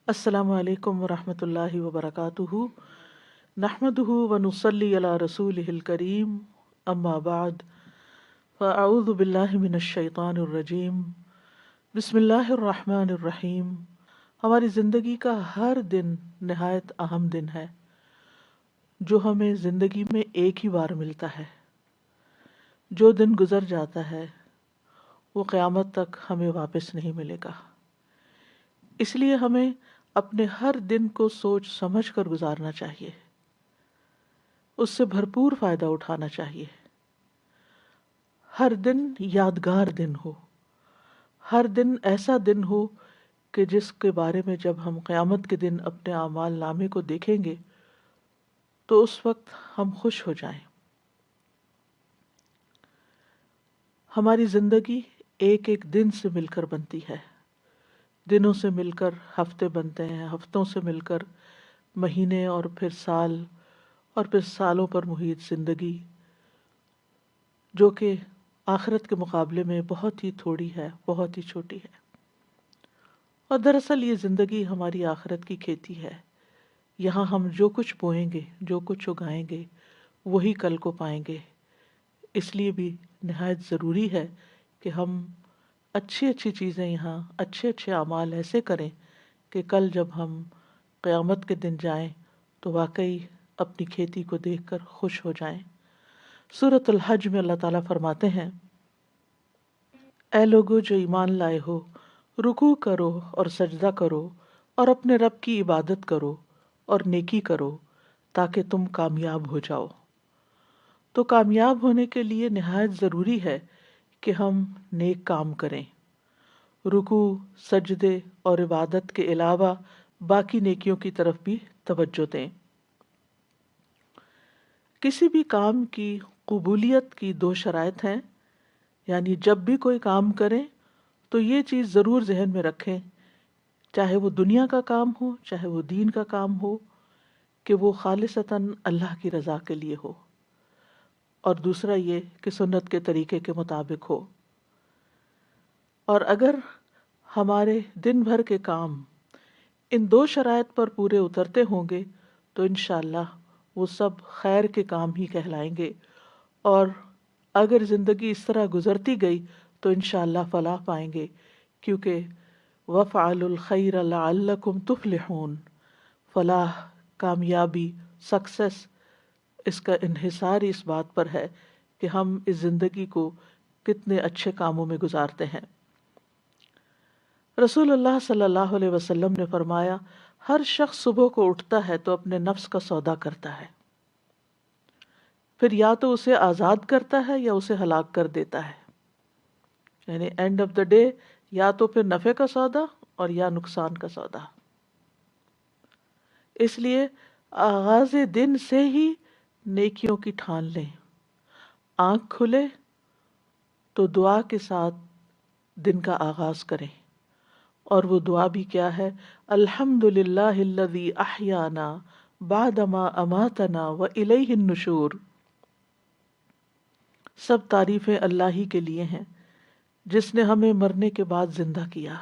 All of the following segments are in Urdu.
السلام علیکم ورحمۃ اللہ وبرکاتہ، نحمدہ ونصلی علی رسولہ الکریم، اما بعد فاعوذ باللہ من الشیطان الرجیم، بسم اللہ الرحمن الرحیم۔ ہماری زندگی کا ہر دن نہایت اہم دن ہے جو ہمیں زندگی میں ایک ہی بار ملتا ہے۔ جو دن گزر جاتا ہے وہ قیامت تک ہمیں واپس نہیں ملے گا، اس لیے ہمیں اپنے ہر دن کو سوچ سمجھ کر گزارنا چاہیے، اس سے بھرپور فائدہ اٹھانا چاہیے۔ ہر دن یادگار دن ہو، ہر دن ایسا دن ہو کہ جس کے بارے میں جب ہم قیامت کے دن اپنے اعمال نامے کو دیکھیں گے تو اس وقت ہم خوش ہو جائیں۔ ہماری زندگی ایک ایک دن سے مل کر بنتی ہے، دنوں سے مل کر ہفتے بنتے ہیں، ہفتوں سے مل کر مہینے، اور پھر سال، اور پھر سالوں پر محیط زندگی، جو کہ آخرت کے مقابلے میں بہت ہی تھوڑی ہے، بہت ہی چھوٹی ہے۔ اور دراصل یہ زندگی ہماری آخرت کی کھیتی ہے۔ یہاں ہم جو کچھ بوئیں گے، جو کچھ اگائیں گے، وہی کل کو پائیں گے۔ اس لیے بھی نہایت ضروری ہے کہ ہم اچھی اچھی چیزیں یہاں، اچھے اچھے اعمال ایسے کریں کہ کل جب ہم قیامت کے دن جائیں تو واقعی اپنی کھیتی کو دیکھ کر خوش ہو جائیں۔ سورۃ الحج میں اللہ تعالیٰ فرماتے ہیں، اے لوگو جو ایمان لائے ہو، رکوع کرو اور سجدہ کرو اور اپنے رب کی عبادت کرو اور نیکی کرو تاکہ تم کامیاب ہو جاؤ۔ تو کامیاب ہونے کے لیے نہایت ضروری ہے کہ ہم نیک کام کریں، رکوع، سجدے اور عبادت کے علاوہ باقی نیکیوں کی طرف بھی توجہ دیں۔ کسی بھی کام کی قبولیت کی دو شرائط ہیں، یعنی جب بھی کوئی کام کریں تو یہ چیز ضرور ذہن میں رکھیں، چاہے وہ دنیا کا کام ہو چاہے وہ دین کا کام ہو، کہ وہ خالصتاً اللہ کی رضا کے لیے ہو، اور دوسرا یہ کہ سنت کے طریقے کے مطابق ہو۔ اور اگر ہمارے دن بھر کے کام ان دو شرائط پر پورے اترتے ہوں گے تو انشاءاللہ وہ سب خیر کے کام ہی کہلائیں گے، اور اگر زندگی اس طرح گزرتی گئی تو انشاءاللہ فلاح پائیں گے، کیونکہ وَافْعَلُوا الْخَيْرَ لَعَلَّكُمْ تُفْلِحُونَ، فلاح، کامیابی، سکسیس، اس کا انحصار اس بات پر ہے کہ ہم اس زندگی کو کتنے اچھے کاموں میں گزارتے ہیں۔ رسول اللہ صلی اللہ علیہ وسلم نے فرمایا، ہر شخص صبح کو اٹھتا ہے تو اپنے نفس کا سودا کرتا ہے، پھر یا تو اسے آزاد کرتا ہے یا اسے ہلاک کر دیتا ہے، یعنی اینڈ آف دا ڈے یا تو پھر نفع کا سودا اور یا نقصان کا سودا۔ اس لیے آغاز دن سے ہی نیکیوں کی ٹھان لیں، آنکھ کھلے تو دعا کے ساتھ دن کا آغاز کریں، اور وہ دعا بھی کیا ہے؟ الحمدللہ الذی احیانا بعدما اماتنا والیہ النشور۔ سب تعریفیں اللہ ہی کے لیے ہیں جس نے ہمیں مرنے کے بعد زندہ کیا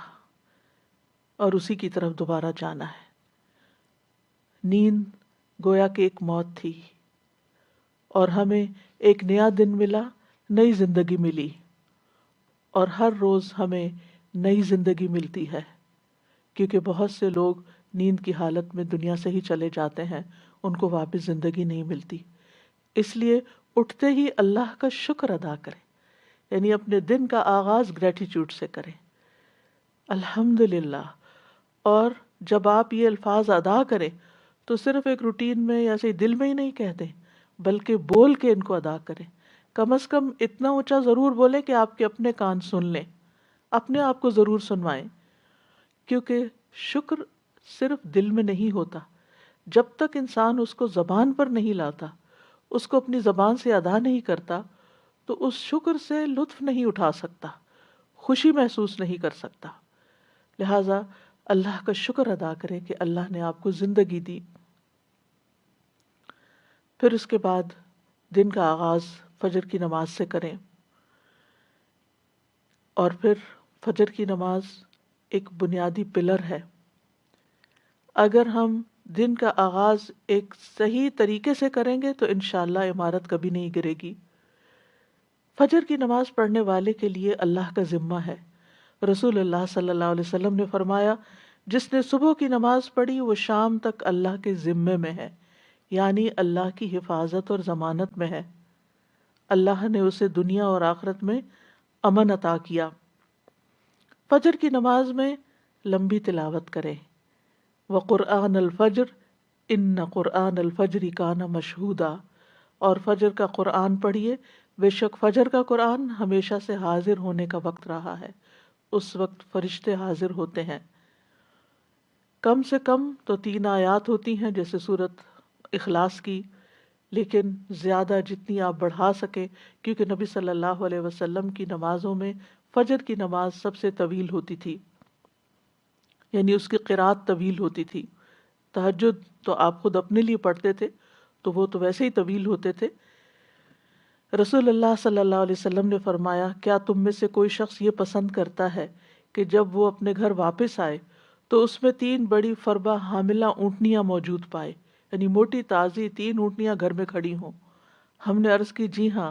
اور اسی کی طرف دوبارہ جانا ہے۔ نیند گویا کہ ایک موت تھی، اور ہمیں ایک نیا دن ملا، نئی زندگی ملی، اور ہر روز ہمیں نئی زندگی ملتی ہے، کیونکہ بہت سے لوگ نیند کی حالت میں دنیا سے ہی چلے جاتے ہیں، ان کو واپس زندگی نہیں ملتی۔ اس لیے اٹھتے ہی اللہ کا شکر ادا کریں، یعنی اپنے دن کا آغاز گریٹیٹیوڈ سے کریں، الحمدللہ۔ اور جب آپ یہ الفاظ ادا کریں تو صرف ایک روٹین میں یا دل میں ہی نہیں کہتے، بلکہ بول کے ان کو ادا کریں۔ کم از کم اتنا اونچا ضرور بولیں کہ آپ کے اپنے کان سن لیں، اپنے آپ کو ضرور سنوائیں، کیونکہ شکر صرف دل میں نہیں ہوتا۔ جب تک انسان اس کو زبان پر نہیں لاتا، اس کو اپنی زبان سے ادا نہیں کرتا، تو اس شکر سے لطف نہیں اٹھا سکتا، خوشی محسوس نہیں کر سکتا۔ لہٰذا اللہ کا شکر ادا کریں کہ اللہ نے آپ کو زندگی دی۔ پھر اس کے بعد دن کا آغاز فجر کی نماز سے کریں، اور پھر فجر کی نماز ایک بنیادی پلر ہے اگر ہم دن کا آغاز ایک صحیح طریقے سے کریں گے تو انشاءاللہ عمارت کبھی نہیں گرے گی۔ فجر کی نماز پڑھنے والے کے لیے اللہ کا ذمہ ہے۔ رسول اللہ صلی اللہ علیہ وسلم نے فرمایا، جس نے صبح کی نماز پڑھی وہ شام تک اللہ کے ذمے میں ہے، یعنی اللہ کی حفاظت اور ضمانت میں ہے۔ اللہ نے اسے دنیا اور آخرت میں امن عطا کیا۔ فجر کی نماز میں لمبی تلاوت کریں۔ وقرآن الفجر ان قرآن الفجر کان مشہودا، اور فجر کا قرآن پڑھیے، بے شک فجر کا قرآن ہمیشہ سے حاضر ہونے کا وقت رہا ہے، اس وقت فرشتے حاضر ہوتے ہیں۔ کم سے کم تو 3 آیات ہوتی ہیں جیسے سورت اخلاص کی، لیکن زیادہ جتنی آپ بڑھا سکیں، کیونکہ نبی صلی اللہ علیہ وسلم کی نمازوں میں فجر کی نماز سب سے طویل ہوتی تھی، یعنی اس کی قرات طویل ہوتی تھی۔ تہجد تو آپ خود اپنے لیے پڑھتے تھے تو وہ تو ویسے ہی طویل ہوتے تھے۔ رسول اللہ صلی اللہ علیہ وسلم نے فرمایا، کیا تم میں سے کوئی شخص یہ پسند کرتا ہے کہ جب وہ اپنے گھر واپس آئے تو اس میں 3 بڑی فربہ حاملہ اونٹنیاں موجود پائے، یعنی موٹی تازی 3 اونٹنیاں گھر میں کھڑی ہوں؟ ہم نے عرض کی جی ہاں۔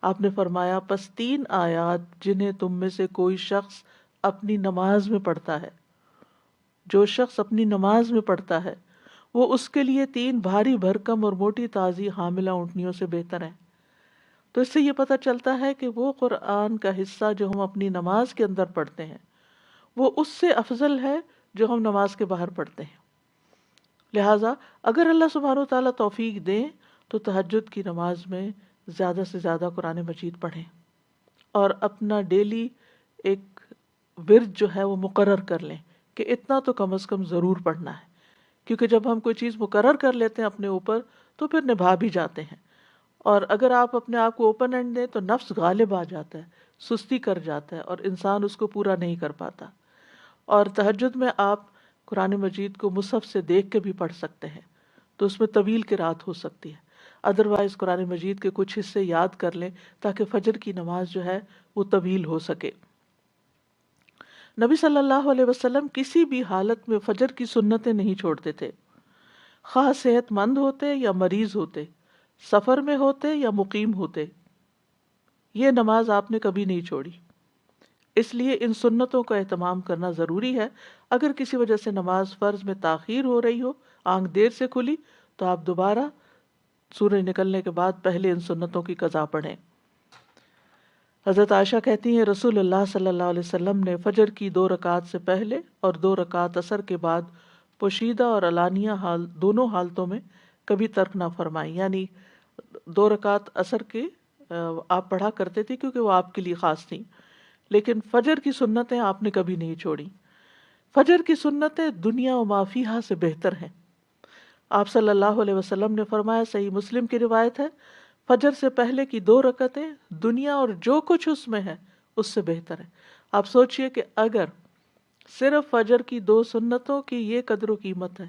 آپ نے فرمایا، پس 3 آیات جنہیں تم میں سے کوئی شخص اپنی نماز میں پڑھتا ہے، جو شخص اپنی نماز میں پڑھتا ہے وہ اس کے لیے 3 بھاری بھرکم اور موٹی تازی حاملہ اونٹنیوں سے بہتر ہیں۔ تو اس سے یہ پتہ چلتا ہے کہ وہ قرآن کا حصہ جو ہم اپنی نماز کے اندر پڑھتے ہیں وہ اس سے افضل ہے جو ہم نماز کے باہر پڑھتے ہیں۔ لہٰذا اگر اللہ سبحانہ و تعالیٰ توفیق دیں تو تہجد کی نماز میں زیادہ سے زیادہ قرآن مجید پڑھیں، اور اپنا ڈیلی ایک ورد جو ہے وہ مقرر کر لیں کہ اتنا تو کم از کم ضرور پڑھنا ہے، کیونکہ جب ہم کوئی چیز مقرر کر لیتے ہیں اپنے اوپر تو پھر نبھا بھی جاتے ہیں، اور اگر آپ اپنے آپ کو اوپن اینڈ دیں تو نفس غالب آ جاتا ہے، سستی کر جاتا ہے اور انسان اس کو پورا نہیں کر پاتا۔ اور تہجد میں آپ قرآن مجید کو مصحف سے دیکھ کے بھی پڑھ سکتے ہیں، تو اس میں طویل قرات ہو سکتی ہے۔ ادروائز قرآن مجید کے کچھ حصے یاد کر لیں تاکہ فجر کی نماز جو ہے وہ طویل ہو سکے۔ نبی صلی اللہ علیہ وسلم کسی بھی حالت میں فجر کی سنتیں نہیں چھوڑتے تھے، خواہ صحت مند ہوتے یا مریض ہوتے، سفر میں ہوتے یا مقیم ہوتے، یہ نماز آپ نے کبھی نہیں چھوڑی۔ اس لیے ان سنتوں کا اہتمام کرنا ضروری ہے۔ اگر کسی وجہ سے نماز فرض میں تاخیر ہو رہی ہو، آنکھ دیر سے کھلی، تو آپ دوبارہ سورج نکلنے کے بعد پہلے ان سنتوں کی قضا پڑھیں۔ حضرت عائشہ کہتی ہیں، رسول اللہ صلی اللہ علیہ وسلم نے فجر کی 2 رکعات سے پہلے اور 2 رکعات عصر کے بعد پوشیدہ اور علانیہ دونوں حالتوں میں کبھی ترک نہ فرمائی، یعنی 2 رکعات عصر کے آپ پڑھا کرتے تھے کیونکہ وہ آپ کے لیے خاص تھیں، لیکن فجر کی سنتیں آپ نے کبھی نہیں چھوڑی۔ فجر کی سنتیں دنیا و ما فیہا سے بہتر ہیں۔ آپ صلی اللہ علیہ وسلم نے فرمایا، صحیح مسلم کی روایت ہے، فجر سے پہلے کی 2 رکعتیں دنیا اور جو کچھ اس میں ہے اس سے بہتر ہے۔ آپ سوچئے کہ اگر صرف فجر کی 2 سنتوں کی یہ قدر و قیمت ہے،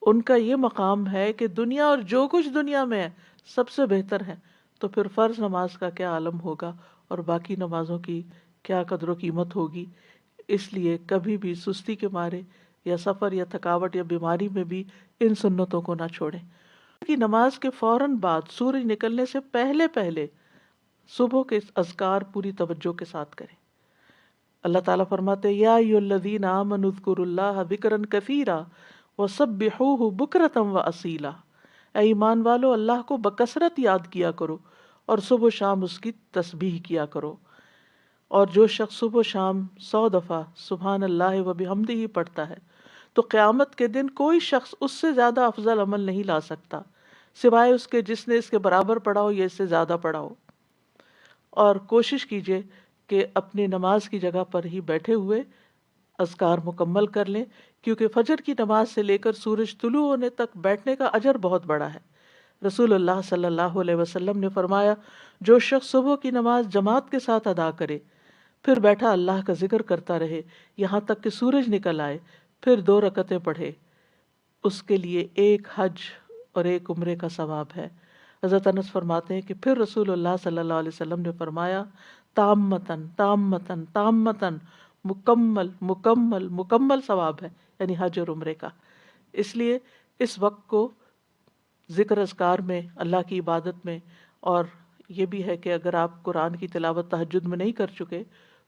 ان کا یہ مقام ہے کہ دنیا اور جو کچھ دنیا میں ہے سب سے بہتر ہے، تو پھر فرض نماز کا کیا عالم ہوگا اور باقی نمازوں کی کیا قدر و قیمت ہوگی۔ اس لیے کبھی بھی سستی کے مارے یا سفر یا تھکاوٹ یا بیماری میں بھی ان سنتوں کو نہ چھوڑیں۔ کی نماز کے فوراً بعد سورج نکلنے سے پہلے پہلے صبح کے اذکار پوری توجہ کے ساتھ کریں۔ اللہ تعالیٰ فرماتے ہیں، یا ایھا الذین آمنوا اذکروا اللہ ذکرا کثیرا وسبحوہ بکرۃ واصیلا، اے ایمان والو اللہ کو بکثرت یاد کیا کرو اور صبح و شام اس کی تسبیح کیا کرو۔ اور جو شخص صبح و شام 100 دفعہ سبحان اللہ و بحمدہ پڑھتا ہے تو قیامت کے دن کوئی شخص اس سے زیادہ افضل عمل نہیں لا سکتا سوائے اس کے جس نے اس کے برابر پڑھا ہو یا اس سے زیادہ پڑھا ہو۔ اور کوشش کیجئے کہ اپنی نماز کی جگہ پر ہی بیٹھے ہوئے اذکار مکمل کر لیں، کیونکہ فجر کی نماز سے لے کر سورج طلوع ہونے تک بیٹھنے کا اجر بہت بڑا ہے۔ رسول اللہ صلی اللہ علیہ وسلم نے فرمایا، جو شخص صبح کی نماز جماعت کے ساتھ ادا کرے، پھر بیٹھا اللہ کا ذکر کرتا رہے یہاں تک کہ سورج نکل آئے، پھر 2 رکعتیں پڑھے، اس کے لیے 1 حج اور 1 عمرے کا ثواب ہے۔ حضرت انس فرماتے ہیں کہ پھر رسول اللہ صلی اللہ علیہ وسلم نے فرمایا، تامتن تامتن تامتن، مکمل مکمل مکمل ثواب ہے، یعنی حج اور عمرے کا. اس لیے اس وقت کو ذکر اذکار میں، اللہ کی عبادت میں، اور یہ بھی ہے کہ اگر آپ قرآن کی تلاوت تہجد میں نہیں کر چکے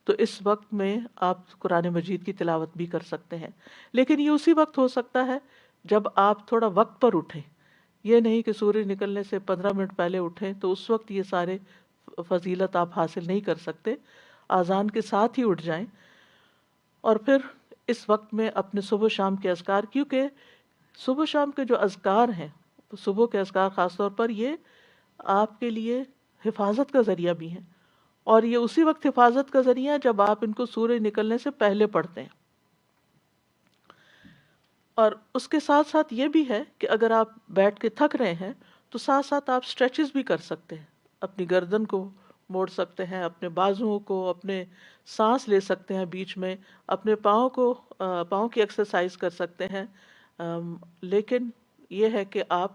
تو اس وقت میں آپ قرآن مجید کی تلاوت بھی کر سکتے ہیں. لیکن یہ اسی وقت ہو سکتا ہے جب آپ تھوڑا وقت پر اٹھیں. یہ نہیں کہ سورج نکلنے سے 15 منٹ پہلے اٹھیں تو اس وقت یہ سارے فضیلت آپ حاصل نہیں کر سکتے. اذان کے ساتھ ہی اٹھ جائیں اور پھر اس وقت میں اپنے صبح و شام کے اذکار، کیونکہ صبح و شام کے جو اذکار ہیں، صبح کے اذکار خاص طور پر، یہ آپ کے لیے حفاظت کا ذریعہ بھی ہیں، اور یہ اسی وقت حفاظت کا ذریعہ ہے جب آپ ان کو سورج نکلنے سے پہلے پڑھتے ہیں. اور اس کے ساتھ ساتھ یہ بھی ہے کہ اگر آپ بیٹھ کے تھک رہے ہیں تو ساتھ ساتھ آپ سٹریچز بھی کر سکتے ہیں. اپنی گردن کو موڑ سکتے ہیں، اپنے بازوؤں کو، اپنے سانس لے سکتے ہیں بیچ میں، اپنے پاؤں کی ایکسرسائز کر سکتے ہیں. لیکن یہ ہے کہ آپ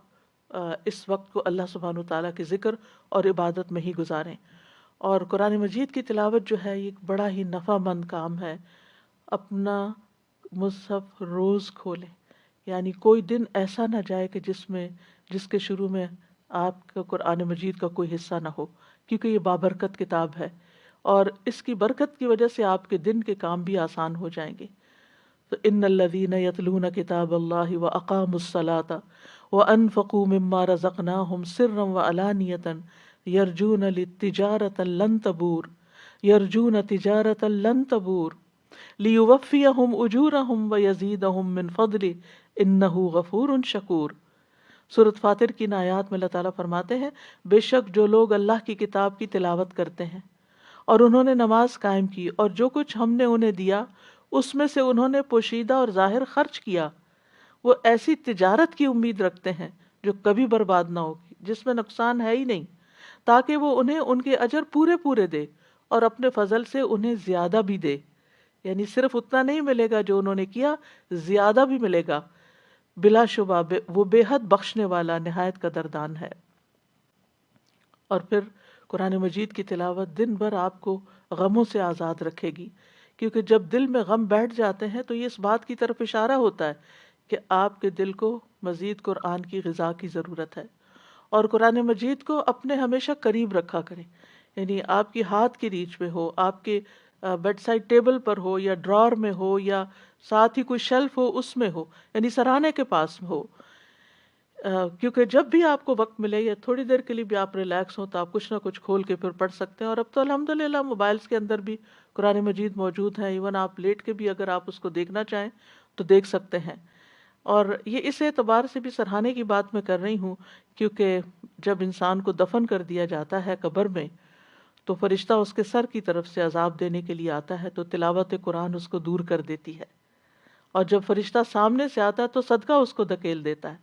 اس وقت کو اللہ سبحانہ تعالیٰ کے ذکر اور عبادت میں ہی گزاریں. اور قرآن مجید کی تلاوت جو ہے یہ ایک بڑا ہی نفع مند کام ہے. اپنا مصحف روز کھولیں، یعنی کوئی دن ایسا نہ جائے کہ جس کے شروع میں آپ کا قرآن مجید کا کوئی حصہ نہ ہو، کیونکہ یہ بابرکت کتاب ہے اور اس کی برکت کی وجہ سے آپ کے دن کے کام بھی آسان ہو جائیں گے. تو ان الذین یتلون کتاب اللہ واقاموا الصلاۃ وانفقوا مما رزقناہم سرا وعلانیۃ یرجون تجارۃ لن تبور لیوفیہم اجورہم ویزیدہم من فضلہ انہ غفور شکور. سورۃ فاطر کی ان آیات میں اللہ تعالیٰ فرماتے ہیں، بے شک جو لوگ اللہ کی کتاب کی تلاوت کرتے ہیں اور انہوں نے نماز قائم کی اور جو کچھ ہم نے انہیں دیا اس میں سے انہوں نے پوشیدہ اور ظاہر خرچ کیا، وہ ایسی تجارت کی امید رکھتے ہیں جو کبھی برباد نہ ہوگی، جس میں نقصان ہے ہی نہیں، تاکہ وہ انہیں ان کے اجر پورے پورے دے اور اپنے فضل سے انہیں زیادہ بھی دے. یعنی صرف اتنا نہیں ملے گا جو انہوں نے کیا، زیادہ بھی ملے گا. بلا شبہ وہ بے حد بخشنے والا نہایت قدردان ہے. اور پھر قرآن مجید کی تلاوت دن بھر آپ کو غموں سے آزاد رکھے گی، کیونکہ جب دل میں غم بیٹھ جاتے ہیں تو یہ اس بات کی طرف اشارہ ہوتا ہے کہ آپ کے دل کو مزید قرآن کی غذا کی ضرورت ہے. اور قرآن مجید کو اپنے ہمیشہ قریب رکھا کریں، یعنی آپ کی ہاتھ کی ریچ میں ہو، آپ کے بیڈ سائڈ ٹیبل پر ہو، یا ڈرار میں ہو، یا ساتھ ہی کوئی شیلف ہو اس میں ہو، یعنی سراہنے کے پاس ہو. کیونکہ جب بھی آپ کو وقت ملے یا تھوڑی دیر کے لیے بھی آپ ریلیکس ہوں تو آپ کچھ نہ کچھ کھول کے پھر پڑھ سکتے ہیں. اور اب تو الحمدللہ موبائلز کے اندر بھی قرآن مجید موجود ہیں، ایون آپ لیٹ کے بھی اگر آپ اس کو دیکھنا چاہیں تو دیکھ سکتے ہیں. اور یہ اس اعتبار سے بھی سراہنے کی بات میں کر رہی ہوں کیونکہ جب انسان کو دفن کر دیا جاتا ہے قبر میں تو فرشتہ اس کے سر کی طرف سے عذاب دینے کے لیے آتا ہے، تو تلاوت قرآن اس کو دور کر دیتی ہے. اور جب فرشتہ سامنے سے آتا ہے تو صدقہ اس کو دھکیل دیتا ہے،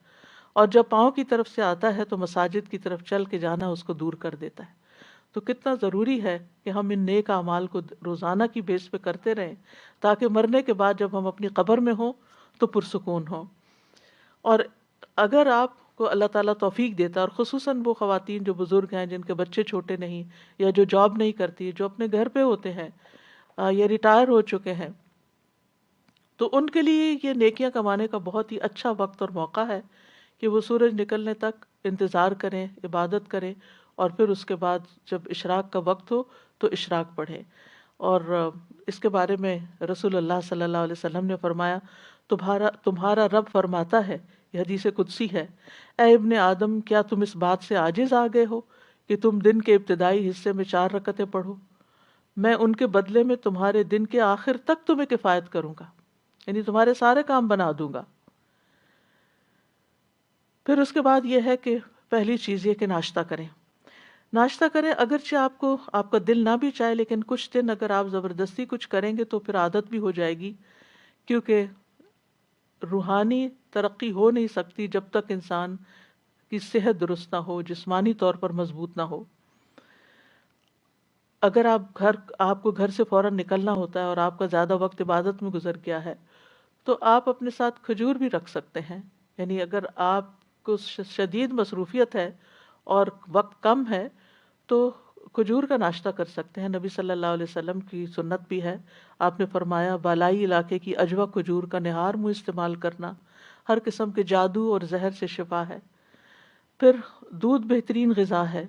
اور جب پاؤں کی طرف سے آتا ہے تو مساجد کی طرف چل کے جانا اس کو دور کر دیتا ہے. تو کتنا ضروری ہے کہ ہم ان نیک اعمال کو روزانہ کی بیس پہ کرتے رہیں تاکہ مرنے کے بعد جب ہم اپنی قبر میں ہوں تو پرسکون ہوں. اور اگر آپ کو اللہ تعالیٰ توفیق دیتا ہے، اور خصوصاً وہ خواتین جو بزرگ ہیں، جن کے بچے چھوٹے نہیں، یا جو جاب نہیں کرتی، جو اپنے گھر پہ ہوتے ہیں یا ریٹائر ہو چکے ہیں، تو ان کے لیے یہ نیکیاں کمانے کا بہت ہی اچھا وقت اور موقع ہے کہ وہ سورج نکلنے تک انتظار کریں، عبادت کریں، اور پھر اس کے بعد جب اشراق کا وقت ہو تو اشراق پڑھیں. اور اس کے بارے میں رسول اللہ صلی اللہ علیہ وسلم نے فرمایا، تمہارا رب فرماتا ہے، یہ حدیث قدسی ہے، اے ابن آدم، کیا تم اس بات سے عاجز آ گئے ہو کہ تم دن کے ابتدائی حصے میں 4 رکعتیں پڑھو؟ میں ان کے بدلے میں تمہارے دن کے آخر تک تمہیں کفایت کروں گا، یعنی تمہارے سارے کام بنا دوں گا. پھر اس کے بعد یہ ہے کہ پہلی چیز یہ کہ ناشتہ کریں. ناشتہ کریں، اگرچہ آپ کا دل نہ بھی چاہے، لیکن کچھ دن اگر آپ زبردستی کچھ کریں گے تو پھر عادت بھی ہو جائے گی، کیونکہ روحانی ترقی ہو نہیں سکتی جب تک انسان کی صحت درست نہ ہو، جسمانی طور پر مضبوط نہ ہو. اگر آپ کو گھر سے فوراً نکلنا ہوتا ہے اور آپ کا زیادہ وقت عبادت میں گزر گیا ہے تو آپ اپنے ساتھ کھجور بھی رکھ سکتے ہیں. یعنی اگر آپ کو شدید مصروفیت ہے اور وقت کم ہے تو کھجور کا ناشتہ کر سکتے ہیں. نبی صلی اللہ علیہ وسلم کی سنت بھی ہے. آپ نے فرمایا بالائی علاقے کی اجوا کھجور کا نہار منہ استعمال کرنا ہر قسم کے جادو اور زہر سے شفا ہے. پھر دودھ بہترین غذا ہے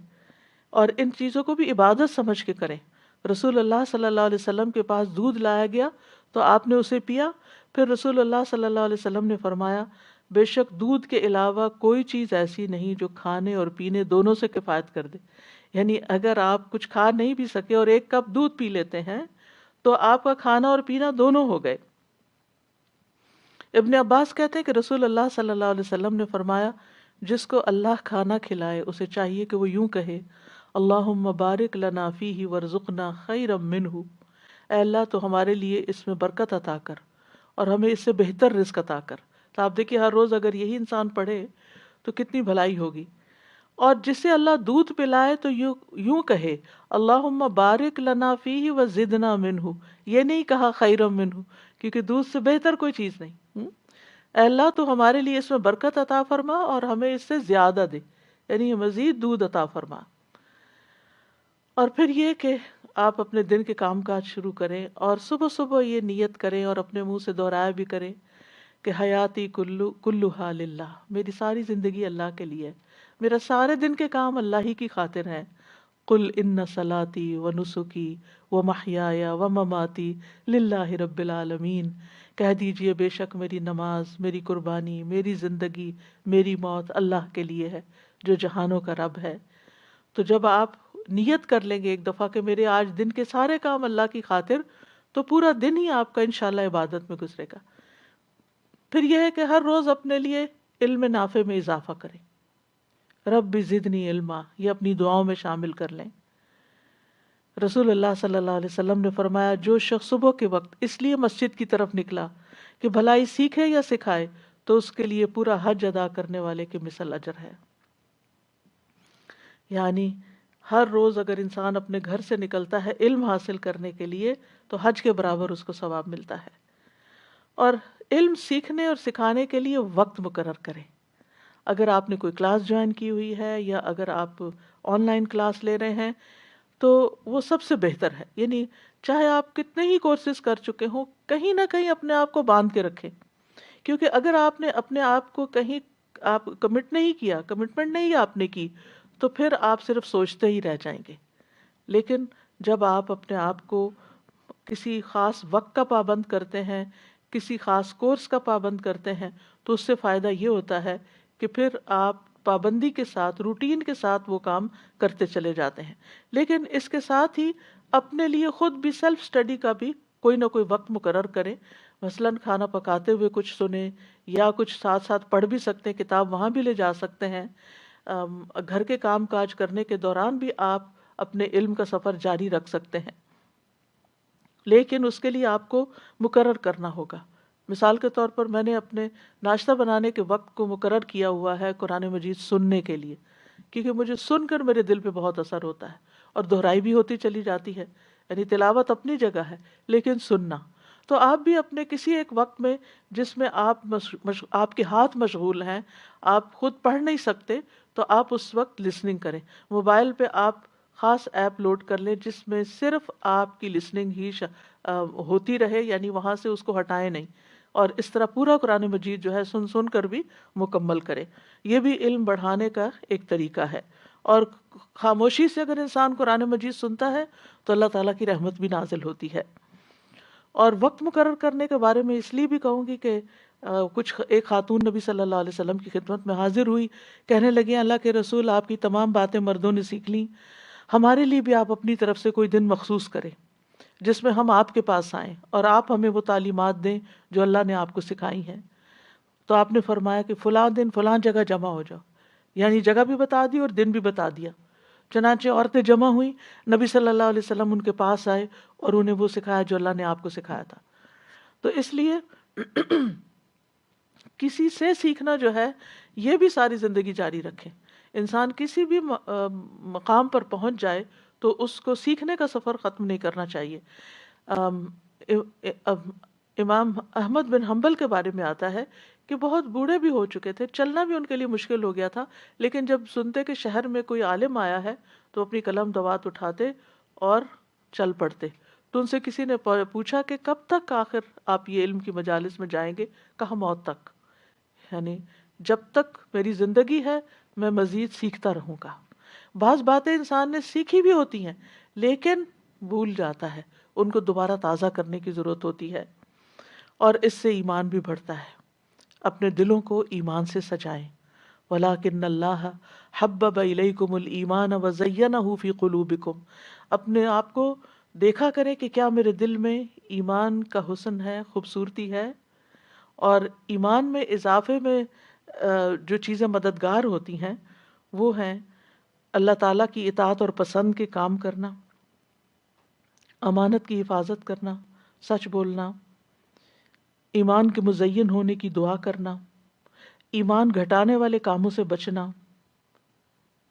اور ان چیزوں کو بھی عبادت سمجھ کے کریں. رسول اللہ صلی اللہ علیہ وسلم کے پاس دودھ لایا گیا تو آپ نے اسے پیا. پھر رسول اللہ صلی اللہ علیہ وسلم نے فرمایا بے شک دودھ کے علاوہ کوئی چیز ایسی نہیں جو کھانے اور پینے دونوں سے کفایت کر دے. یعنی اگر آپ کچھ کھا نہیں بھی سکے اور ایک کپ دودھ پی لیتے ہیں تو آپ کا کھانا اور پینا دونوں ہو گئے. ابن عباس کہتے ہیں کہ رسول اللہ صلی اللہ علیہ وسلم نے فرمایا جس کو اللہ کھانا کھلائے اسے چاہیے کہ وہ یوں کہے اللہم بارک لنا فیہ ورزقنا خیرا منہ. اے اللہ تو ہمارے لیے اس میں برکت عطا کر اور ہمیں اس سے بہتر رزق عطا کر. تو آپ دیکھیے ہر روز اگر یہی انسان پڑھے تو کتنی بھلائی ہوگی. اور جسے اللہ دودھ پلائے تو یوں کہے اللہم بارک لنا فیہ وزدنا منہ. یہ نہیں کہا خیرا منہ کیونکہ دودھ سے بہتر کوئی چیز نہیں. اے اللہ تو ہمارے لیے اس میں برکت عطا فرما اور ہمیں اس سے زیادہ دے، یعنی مزید دودھ عطا فرما. اور پھر یہ کہ آپ اپنے دن کے کام کاج شروع کریں اور صبح صبح یہ نیت کریں اور اپنے منہ سے دہرایا بھی کریں کہ حیاتی کلھا للہ، میری ساری زندگی اللہ کے لیے، میرا سارے دن کے کام اللہ ہی کی خاطر ہیں. قل ان صلاتی و نسکی و محیای و مماتی للہ رب العالمین. کہہ دیجئے بے شک میری نماز، میری قربانی، میری زندگی، میری موت اللہ کے لیے ہے جو جہانوں کا رب ہے. تو جب آپ نیت کر لیں گے ایک دفعہ کہ میرے آج دن کے سارے کام اللہ کی خاطر، تو پورا دن ہی آپ کا انشاءاللہ عبادت میں گزرے گا. پھر یہ ہے کہ ہر روز اپنے لیے علم نافع میں اضافہ کریں. رب زدنی علما یہ اپنی دعاؤں میں شامل کر لیں. رسول اللہ صلی اللہ علیہ وسلم نے فرمایا جو شخص صبح کے وقت اس لیے مسجد کی طرف نکلا کہ بھلائی سیکھے یا سکھائے تو اس کے لیے پورا حج ادا کرنے والے کے مثل اجر ہے. یعنی ہر روز اگر انسان اپنے گھر سے نکلتا ہے علم حاصل کرنے کے لیے تو حج کے برابر اس کو ثواب ملتا ہے. اور علم سیکھنے اور سکھانے کے لیے وقت مقرر کریں. اگر آپ نے کوئی کلاس جوائن کی ہوئی ہے یا اگر آپ آن لائن کلاس لے رہے ہیں تو وہ سب سے بہتر ہے. یعنی چاہے آپ کتنے ہی کورسز کر چکے ہوں کہیں نہ کہیں اپنے آپ کو باندھ کے رکھیں. کیونکہ اگر آپ نے اپنے آپ کو کہیں آپ کمٹمنٹ نہیں آپ نے کی تو پھر آپ صرف سوچتے ہی رہ جائیں گے. لیکن جب آپ اپنے آپ کو کسی خاص وقت کا پابند کرتے ہیں، کسی خاص کورس کا پابند کرتے ہیں تو اس سے فائدہ یہ ہوتا ہے کہ پھر آپ پابندی کے ساتھ روٹین کے ساتھ وہ کام کرتے چلے جاتے ہیں. لیکن اس کے ساتھ ہی اپنے لیے خود بھی سیلف اسٹڈی کا بھی کوئی نہ کوئی وقت مقرر کریں. مثلاً کھانا پکاتے ہوئے کچھ سنیں یا کچھ ساتھ ساتھ پڑھ بھی سکتے ہیں، کتاب وہاں بھی لے جا سکتے ہیں. گھر کے کام کاج کرنے کے دوران بھی آپ اپنے علم کا سفر جاری رکھ سکتے ہیں، لیکن اس کے لیے آپ کو مقرر کرنا ہوگا. مثال کے طور پر میں نے اپنے ناشتہ بنانے کے وقت کو مقرر کیا ہوا ہے قرآن مجید سننے کے لیے، کیونکہ مجھے سن کر میرے دل پہ بہت اثر ہوتا ہے اور دہرائی بھی ہوتی چلی جاتی ہے. یعنی تلاوت اپنی جگہ ہے لیکن سننا. تو آپ بھی اپنے کسی ایک وقت میں جس میں آپ کے ہاتھ مشغول ہیں، آپ خود پڑھ نہیں سکتے، تو آپ اس وقت لسننگ کریں. موبائل پہ آپ خاص ایپ لوڈ کر لیں جس میں صرف آپ کی لسننگ ہی ہوتی رہے، یعنی وہاں سے اس کو ہٹائیں نہیں، اور اس طرح پورا قرآن مجید جو ہے سن سن کر بھی مکمل کرے. یہ بھی علم بڑھانے کا ایک طریقہ ہے. اور خاموشی سے اگر انسان قرآن مجید سنتا ہے تو اللہ تعالیٰ کی رحمت بھی نازل ہوتی ہے. اور وقت مقرر کرنے کے بارے میں اس لیے بھی کہوں گی کہ ایک خاتون نبی صلی اللہ علیہ وسلم کی خدمت میں حاضر ہوئی، کہنے لگی اللہ کے رسول آپ کی تمام باتیں مردوں نے سیکھ لیں، ہمارے لیے بھی آپ اپنی طرف سے کوئی دن مخصوص کریں جس میں ہم آپ کے پاس آئیں اور آپ ہمیں وہ تعلیمات دیں جو اللہ نے آپ کو سکھائی ہیں. تو آپ نے فرمایا کہ فلاں دن فلاں جگہ جمع ہو جاؤ، یعنی جگہ بھی بتا دی اور دن بھی بتا دیا. چنانچہ عورتیں جمع ہوئیں، نبی صلی اللہ علیہ وسلم ان کے پاس آئے اور انہیں وہ سکھایا جو اللہ نے آپ کو سکھایا تھا. تو اس لیے کسی سے سیکھنا جو ہے یہ بھی ساری زندگی جاری رکھیں. انسان کسی بھی مقام پر پہنچ جائے تو اس کو سیکھنے کا سفر ختم نہیں کرنا چاہیے. امام احمد بن حنبل کے بارے میں آتا ہے کہ بہت بوڑھے بھی ہو چکے تھے، چلنا بھی ان کے لیے مشکل ہو گیا تھا، لیکن جب سنتے کہ شہر میں کوئی عالم آیا ہے تو اپنی قلم دوات اٹھاتے اور چل پڑتے. تو ان سے کسی نے پوچھا کہ کب تک آخر آپ یہ علم کی مجالس میں جائیں گے؟ کہا موت تک، یعنی جب تک میری زندگی ہے میں مزید سیکھتا رہوں گا. بعض باتیں انسان نے سیکھی بھی ہوتی ہیں لیکن بھول جاتا ہے، ان کو دوبارہ تازہ کرنے کی ضرورت ہوتی ہے، اور اس سے ایمان بھی بڑھتا ہے. اپنے دلوں کو ایمان سے سجائیں. وَلَٰكِنَّ اللَّهَ حَبَّبَ إِلَيْكُمُ الْإِيمَانَ وَزَيَّنَهُ فِي قُلُوبِكُمْ. اپنے آپ کو دیکھا کریں کہ کیا میرے دل میں ایمان کا حسن ہے، خوبصورتی ہے. اور ایمان میں اضافے میں جو چیزیں مددگار ہوتی ہیں وہ ہیں اللہ تعالیٰ کی اطاعت اور پسند کے کام کرنا، امانت کی حفاظت کرنا، سچ بولنا، ایمان کے مزین ہونے کی دعا کرنا، ایمان گھٹانے والے کاموں سے بچنا،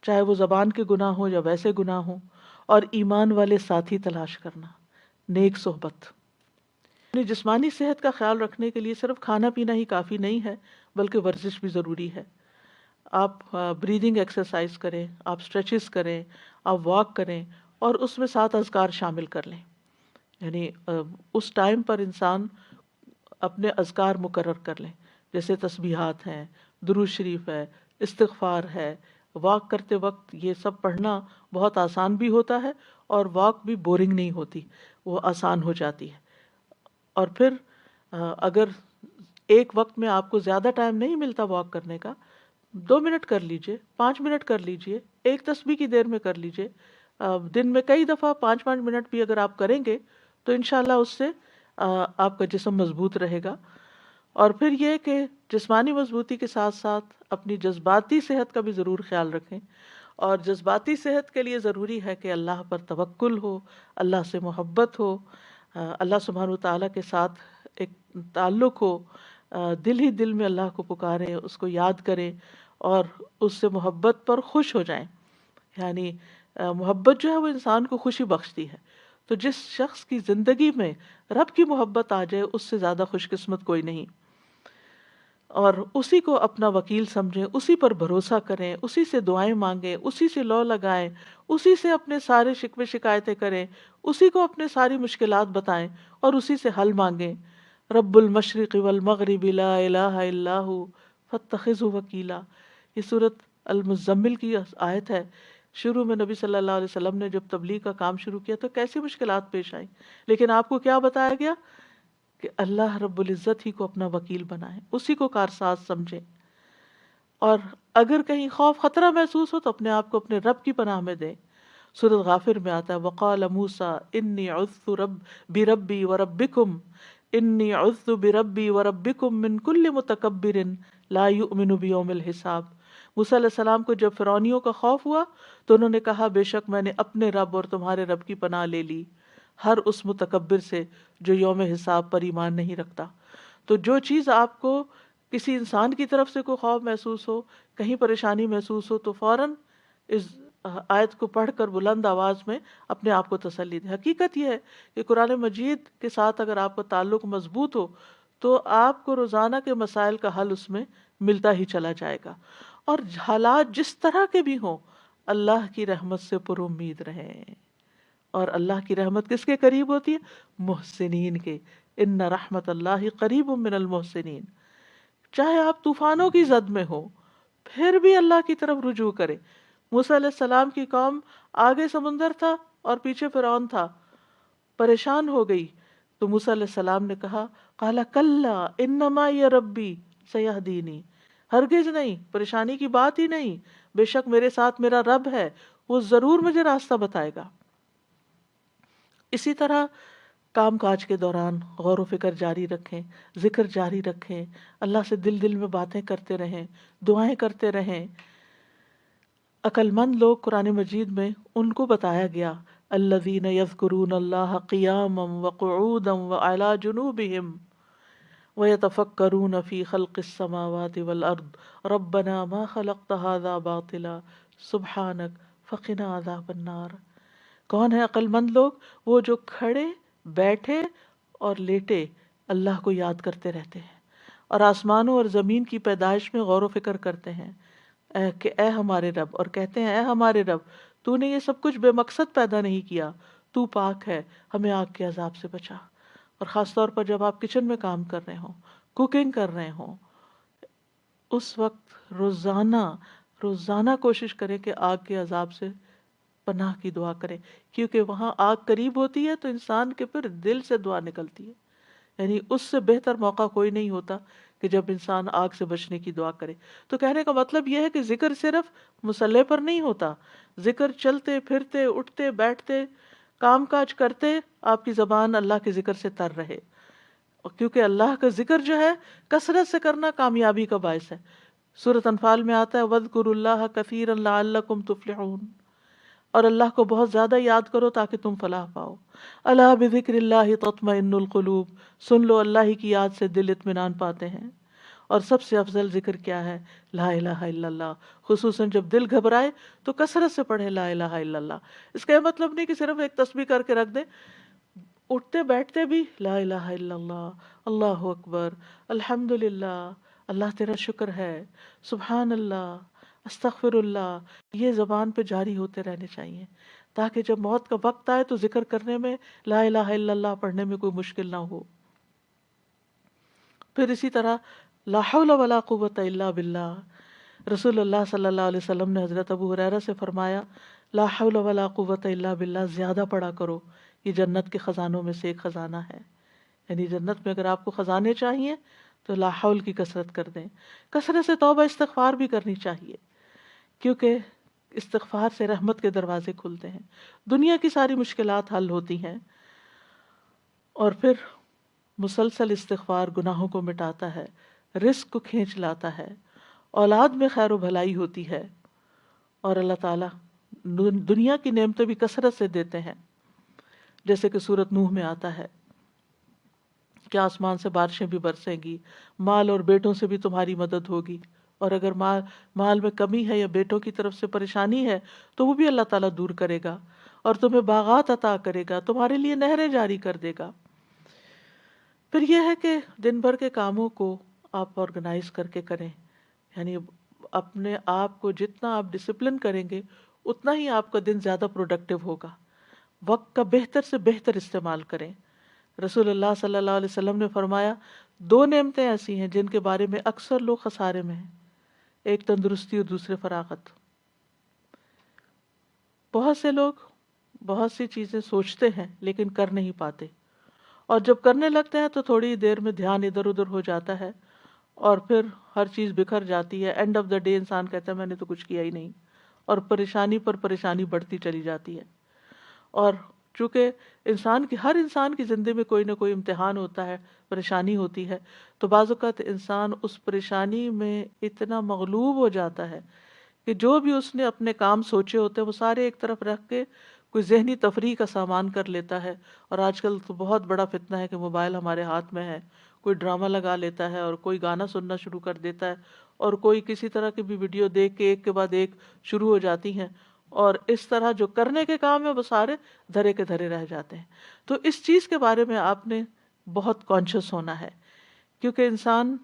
چاہے وہ زبان کے گناہ ہو یا ویسے گناہ ہو، اور ایمان والے ساتھی تلاش کرنا، نیک صحبت. اپنی جسمانی صحت کا خیال رکھنے کے لیے صرف کھانا پینا ہی کافی نہیں ہے بلکہ ورزش بھی ضروری ہے. آپ بریدنگ ایکسرسائز کریں، آپ اسٹریچز کریں، آپ واک کریں، اور اس میں 7 اذکار شامل کر لیں. یعنی اس ٹائم پر انسان اپنے اذکار مقرر کر لیں، جیسے تسبیحات ہیں، درود شریف ہے، استغفار ہے. واک کرتے وقت یہ سب پڑھنا بہت آسان بھی ہوتا ہے اور واک بھی بورنگ نہیں ہوتی، وہ آسان ہو جاتی ہے. اور پھر اگر ایک وقت میں آپ کو زیادہ ٹائم نہیں ملتا واک کرنے کا، 2 منٹ کر لیجئے، 5 منٹ کر لیجئے، ایک تسبیح کی دیر میں کر لیجئے. دن میں کئی دفعہ 5 منٹ بھی اگر آپ کریں گے تو انشاءاللہ اس سے آپ کا جسم مضبوط رہے گا. اور پھر یہ کہ جسمانی مضبوطی کے ساتھ ساتھ اپنی جذباتی صحت کا بھی ضرور خیال رکھیں. اور جذباتی صحت کے لیے ضروری ہے کہ اللہ پر توکل ہو، اللہ سے محبت ہو، اللہ سبحانہ وتعالیٰ کے ساتھ ایک تعلق ہو، دل ہی دل میں اللہ کو پکاریں، اس کو یاد کریں اور اس سے محبت پر خوش ہو جائیں. یعنی محبت جو ہے وہ انسان کو خوشی بخشتی ہے. تو جس شخص کی زندگی میں رب کی محبت آ جائے اس سے زیادہ خوش قسمت کوئی نہیں. اور اسی کو اپنا وکیل سمجھیں، اسی پر بھروسہ کریں، اسی سے دعائیں مانگیں، اسی سے لو لگائیں، اسی سے اپنے سارے شکوے شکایتیں کریں، اسی کو اپنے ساری مشکلات بتائیں اور اسی سے حل مانگیں. رب المشرق والمغرب لا الہ الا ہو فاتخذہ وکیلا. یہ سورۃ المزمل کی آیت ہے. شروع میں نبی صلی اللہ علیہ وسلم نے جب تبلیغ کا کام شروع کیا تو کیسی مشکلات پیش آئیں، لیکن آپ کو کیا بتایا گیا کہ اللہ رب العزت ہی کو اپنا وکیل بنائیں، اسی کو کارساز سمجھیں. اور اگر کہیں خوف خطرہ محسوس ہو تو اپنے آپ کو اپنے رب کی پناہ میں دیں. سورۃ غافر میں آتا ہے وقال موسیٰ انی عذت بربی وربکم انی عذت بربی وربکم من کل متکبر لا یؤمن بیوم الحساب. موسیٰ علیہ السلام کو جب فرعونیوں کا خوف ہوا تو انہوں نے کہا بے شک میں نے اپنے رب اور تمہارے رب کی پناہ لے لی، ہر اس متکبر سے جو یوم حساب پر ایمان نہیں رکھتا. تو جو چیز آپ کو کسی انسان کی طرف سے کوئی خوف محسوس ہو، کہیں پریشانی محسوس ہو، تو فوراً اس آیت کو پڑھ کر بلند آواز میں اپنے آپ کو تسلی دیں. حقیقت یہ ہے کہ قرآن مجید کے ساتھ اگر آپ کا تعلق مضبوط ہو تو آپ کو روزانہ کے مسائل کا حل اس میں ملتا ہی چلا جائے گا. اور حالات جس طرح کے بھی ہوں اللہ کی رحمت سے پر امید رہیں. اور اللہ کی رحمت کس کے قریب ہوتی ہے؟ محسنین کے. ان رحمت اللہ قریب من المحسنین. چاہے آپ طوفانوں کی زد میں ہو پھر بھی اللہ کی طرف رجوع کریں. موسیٰ علیہ السلام کی قوم آگے سمندر تھا اور پیچھے فرعون تھا، پریشان ہو گئی تو موسیٰ علیہ السلام نے کہا قال کلا ان معی ربی سیہدینی. ہرگز نہیں، پریشانی کی بات ہی نہیں، بے شک میرے ساتھ میرا رب ہے، وہ ضرور مجھے راستہ بتائے گا. اسی طرح کام کاج کے دوران غور و فکر جاری رکھیں، ذکر جاری رکھیں، اللہ سے دل دل میں باتیں کرتے رہیں، دعائیں کرتے رہیں. عقل مند لوگ قرآن مجید میں ان کو بتایا گیا الذین یذکرون اللہ قیاما وقعودا وعلی جنوبہم وَيَتَفَكَّرُونَ فِي خَلْقِ السَّمَاوَاتِ وَالْأَرْضِ رَبَّنَا مَا خَلَقْتَ هَذَا بَاطِلًا سُبْحَانَكَ فَقِنَا عَذَابَ النَّارِ. کون ہے عقل مند لوگ؟ وہ جو کھڑے، بیٹھے اور لیٹے اللہ کو یاد کرتے رہتے ہیں اور آسمانوں اور زمین کی پیدائش میں غور و فکر کرتے ہیں کہ اے ہمارے رب، اور کہتے ہیں اے ہمارے رب تو نے یہ سب کچھ بے مقصد پیدا نہیں کیا، تو پاک ہے، ہمیں آگ کے عذاب سے بچا۔ اور خاص طور پر جب آپ کچن میں کام کر رہے ہوں، کوکنگ کر رہے ہوں، اس وقت روزانہ روزانہ کوشش کریں کہ آگ کے عذاب سے پناہ کی دعا کریں، کیونکہ وہاں آگ قریب ہوتی ہے تو انسان کے پھر دل سے دعا نکلتی ہے۔ یعنی اس سے بہتر موقع کوئی نہیں ہوتا کہ جب انسان آگ سے بچنے کی دعا کرے۔ تو کہنے کا مطلب یہ ہے کہ ذکر صرف مصلی پر نہیں ہوتا، ذکر چلتے پھرتے اٹھتے بیٹھتے کام کاج کرتے آپ کی زبان اللہ کے ذکر سے تر رہے، کیونکہ اللہ کا ذکر جو ہے کثرت سے کرنا کامیابی کا باعث ہے۔ سورۃ انفال میں آتا ہے وَاذْكُرُوا اللَّهَ كَثِيرًا لَعَلَّكُمْ تُفْلِحُونَ، اور اللہ کو بہت زیادہ یاد کرو تاکہ تم فلاح پاؤ۔ الا بذکر اللہ تطمئن القلوب، سن لو اللہ ہی کی یاد سے دل اطمینان پاتے ہیں۔ اور سب سے افضل ذکر کیا ہے؟ لا الہ الا اللہ، خصوصاً جب دل گھبرائے تو کثرت سے پڑھے لا الہ الا اللہ۔ اس کا یہ مطلب نہیں کہ صرف ایک تسبیح کر کے رکھ دیں، اٹھتے بیٹھتے بھی لا الہ الا اللہ، اللہ اکبر، الحمد للہ، اللہ تیرا شکر ہے، سبحان اللہ، استغفر اللہ، یہ زبان پہ جاری ہوتے رہنے چاہیے تاکہ جب موت کا وقت آئے تو ذکر کرنے میں، لا الہ الا اللہ پڑھنے میں کوئی مشکل نہ ہو۔ پھر اسی طرح لا حول ولا قوت الا باللہ، رسول اللہ صلی اللہ علیہ وسلم نے حضرت ابو ہریرہ سے فرمایا لا حول ولا قوت الا باللہ زیادہ پڑھا کرو، یہ جنت کے خزانوں میں سے ایک خزانہ ہے۔ یعنی جنت میں اگر آپ کو خزانے چاہیے تو لا حول کی کثرت کر دیں، کثرت سے توبہ استغفار بھی کرنی چاہیے، کیونکہ استغفار سے رحمت کے دروازے کھلتے ہیں، دنیا کی ساری مشکلات حل ہوتی ہیں۔ اور پھر مسلسل استغفار گناہوں کو مٹاتا ہے، رزق کو کھینچ لاتا ہے، اولاد میں خیر و بھلائی ہوتی ہے، اور اللہ تعالیٰ دنیا کی نعمتیں بھی کثرت سے دیتے ہیں، جیسے کہ سورۃ نوح میں آتا ہے کہ آسمان سے بارشیں بھی برسیں گی، مال اور بیٹوں سے بھی تمہاری مدد ہوگی، اور اگر مال میں کمی ہے یا بیٹوں کی طرف سے پریشانی ہے تو وہ بھی اللہ تعالیٰ دور کرے گا، اور تمہیں باغات عطا کرے گا، تمہارے لیے نہریں جاری کر دے گا۔ پھر یہ ہے کہ دن بھر کے کاموں کو آپ آرگنائز کر کے کریں، یعنی اپنے آپ کو جتنا آپ ڈسپلن کریں گے اتنا ہی آپ کا دن زیادہ پروڈکٹیو ہوگا۔ وقت کا بہتر سے بہتر استعمال کریں۔ رسول اللہ صلی اللہ علیہ وسلم نے فرمایا دو نعمتیں ایسی ہیں جن کے بارے میں اکثر لوگ خسارے میں ہیں، ایک تندرستی اور دوسرے فراغت۔ بہت سے لوگ بہت سی چیزیں سوچتے ہیں لیکن کر نہیں پاتے، اور جب کرنے لگتے ہیں تو تھوڑی دیر میں دھیان ادھر ادھر ہو جاتا ہے اور پھر ہر چیز بکھر جاتی ہے، اینڈ آف دا ڈے انسان کہتا ہے میں نے تو کچھ کیا ہی نہیں، اور پریشانی پر پریشانی بڑھتی چلی جاتی ہے۔ اور چونکہ ہر انسان کی زندگی میں کوئی نہ کوئی امتحان ہوتا ہے، پریشانی ہوتی ہے، تو بعض اوقات انسان اس پریشانی میں اتنا مغلوب ہو جاتا ہے کہ جو بھی اس نے اپنے کام سوچے ہوتے ہیں وہ سارے ایک طرف رکھ کے کوئی ذہنی تفریح کا سامان کر لیتا ہے۔ اور آج کل تو بہت بڑا فتنہ ہے کہ موبائل ہمارے ہاتھ میں ہے، کوئی ڈرامہ لگا لیتا ہے اور کوئی گانا سننا شروع کر دیتا ہے، اور کوئی کسی طرح کی بھی ویڈیو دیکھ کے ایک کے بعد ایک شروع ہو جاتی ہیں، اور اس طرح جو کرنے کے کام ہیں وہ سارے دھرے کے دھرے رہ جاتے ہیں۔ تو اس چیز کے بارے میں آپ نے بہت کانشیس ہونا ہے، کیونکہ انسان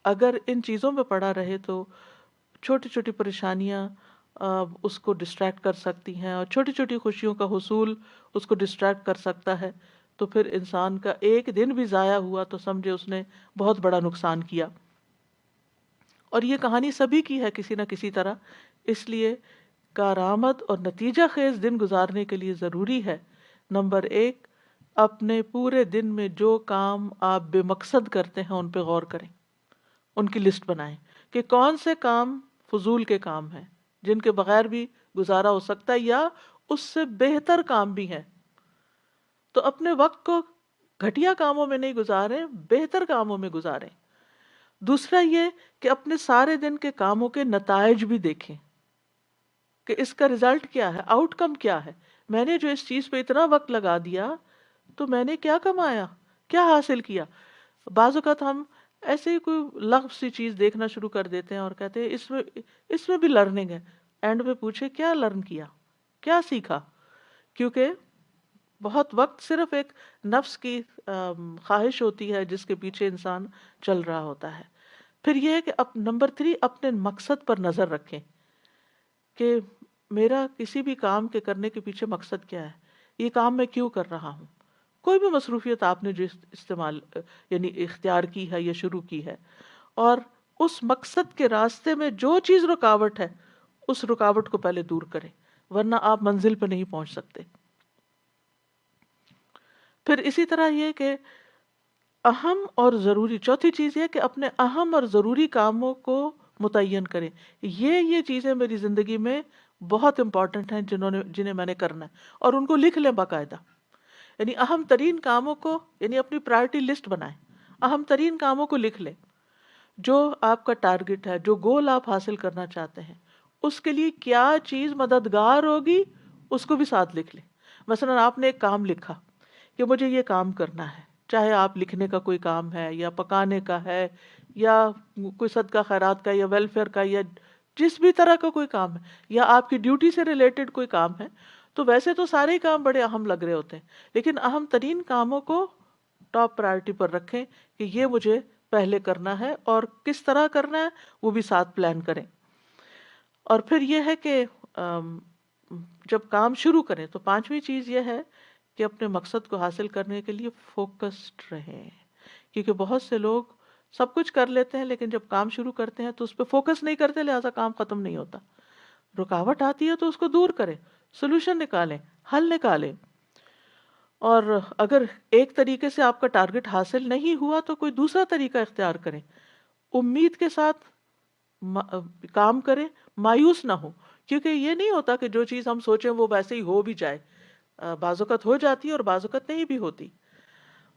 اگر ان چیزوں میں پڑا رہے تو چھوٹی چھوٹی پریشانیاں اس کو ڈسٹریکٹ کر سکتی ہیں، اور چھوٹی چھوٹی خوشیوں کا حصول اس کو ڈسٹریکٹ کر سکتا ہے، تو پھر انسان کا ایک دن بھی ضائع ہوا تو سمجھے اس نے بہت بڑا نقصان کیا۔ اور یہ کہانی سبھی کی ہے کسی نہ کسی طرح، اس لیے کارآمد اور نتیجہ خیز دن گزارنے کے لیے ضروری ہے نمبر ایک، اپنے پورے دن میں جو کام آپ بے مقصد کرتے ہیں ان پہ غور کریں، ان کی لسٹ بنائیں کہ کون سے کام فضول کے کام ہیں جن کے بغیر بھی گزارا ہو سکتا ہے یا اس سے بہتر کام بھی ہیں، تو اپنے وقت کو گھٹیا کاموں میں نہیں گزاریں، بہتر کاموں میں گزاریں۔ دوسرا یہ کہ اپنے سارے دن کے کاموں کے نتائج بھی دیکھیں کہ اس کا رزلٹ کیا ہے، آؤٹ کم کیا ہے، میں نے جو اس چیز پہ اتنا وقت لگا دیا تو میں نے کیا کمایا، کیا حاصل کیا۔ بعض اوقات ہم ایسے ہی کوئی لغو سی چیز دیکھنا شروع کر دیتے ہیں اور کہتے ہیں اس میں بھی لرننگ ہے، اینڈ میں پوچھے کیا لرن کیا، کیا سیکھا، کیونکہ بہت وقت صرف ایک نفس کی خواہش ہوتی ہے جس کے پیچھے انسان چل رہا ہوتا ہے۔ پھر یہ ہے کہ نمبر 3 اپنے مقصد پر نظر رکھیں کہ میرا کسی بھی کام کے کرنے کے پیچھے مقصد کیا ہے، یہ کام میں کیوں کر رہا ہوں. کوئی بھی مصروفیت آپ نے جو استعمال یعنی اختیار کی ہے یا شروع کی ہے، اور اس مقصد کے راستے میں جو چیز رکاوٹ ہے اس رکاوٹ کو پہلے دور کریں، ورنہ آپ منزل پہ نہیں پہنچ سکتے. پھر اسی طرح یہ کہ اہم اور ضروری، چوتھی چیز یہ کہ اپنے اہم اور ضروری کاموں کو متعین کریں. یہ چیزیں میری زندگی میں بہت امپورٹنٹ ہیں جنہیں میں نے کرنا ہے، اور ان کو لکھ لیں باقاعدہ. یعنی اہم ترین کاموں کو، یعنی اپنی پرائرٹی لسٹ بنائیں، اہم ترین کاموں کو لکھ لیں. جو آپ کا ٹارگٹ ہے، جو گول آپ حاصل کرنا چاہتے ہیں، اس کے لیے کیا چیز مددگار ہوگی اس کو بھی ساتھ لکھ لیں. مثلا آپ نے ایک کام لکھا کہ مجھے یہ کام کرنا ہے، چاہے آپ لکھنے کا کوئی کام ہے یا پکانے کا ہے یا کوئی صدقہ خیرات کا یا ویلفیئر کا یا جس بھی طرح کا کوئی کام ہے، یا آپ کی ڈیوٹی سے ریلیٹڈ کوئی کام ہے. تو ویسے تو سارے ہی کام بڑے اہم لگ رہے ہوتے ہیں، لیکن اہم ترین کاموں کو ٹاپ پرائرٹی پر رکھیں کہ یہ مجھے پہلے کرنا ہے، اور کس طرح کرنا ہے وہ بھی ساتھ پلان کریں. اور پھر یہ ہے کہ جب کام شروع کریں تو پانچویں چیز یہ ہے کہ اپنے مقصد کو حاصل کرنے کے لیے فوکسڈ رہیں. کیونکہ بہت سے لوگ سب کچھ کر لیتے ہیں لیکن جب کام شروع کرتے ہیں تو اس پہ فوکس نہیں کرتے، لہٰذا کام ختم نہیں ہوتا. رکاوٹ آتی ہے تو اس کو دور کریں، سولوشن نکالیں، حل نکالیں. اور اگر ایک طریقے سے آپ کا ٹارگٹ حاصل نہیں ہوا تو کوئی دوسرا طریقہ اختیار کریں. امید کے ساتھ کام کریں، مایوس نہ ہو، کیونکہ یہ نہیں ہوتا کہ جو چیز ہم سوچیں وہ ویسے ہی ہو بھی جائے. بعض اوقات ہو جاتی ہے اور بعض اوقات نہیں بھی ہوتی.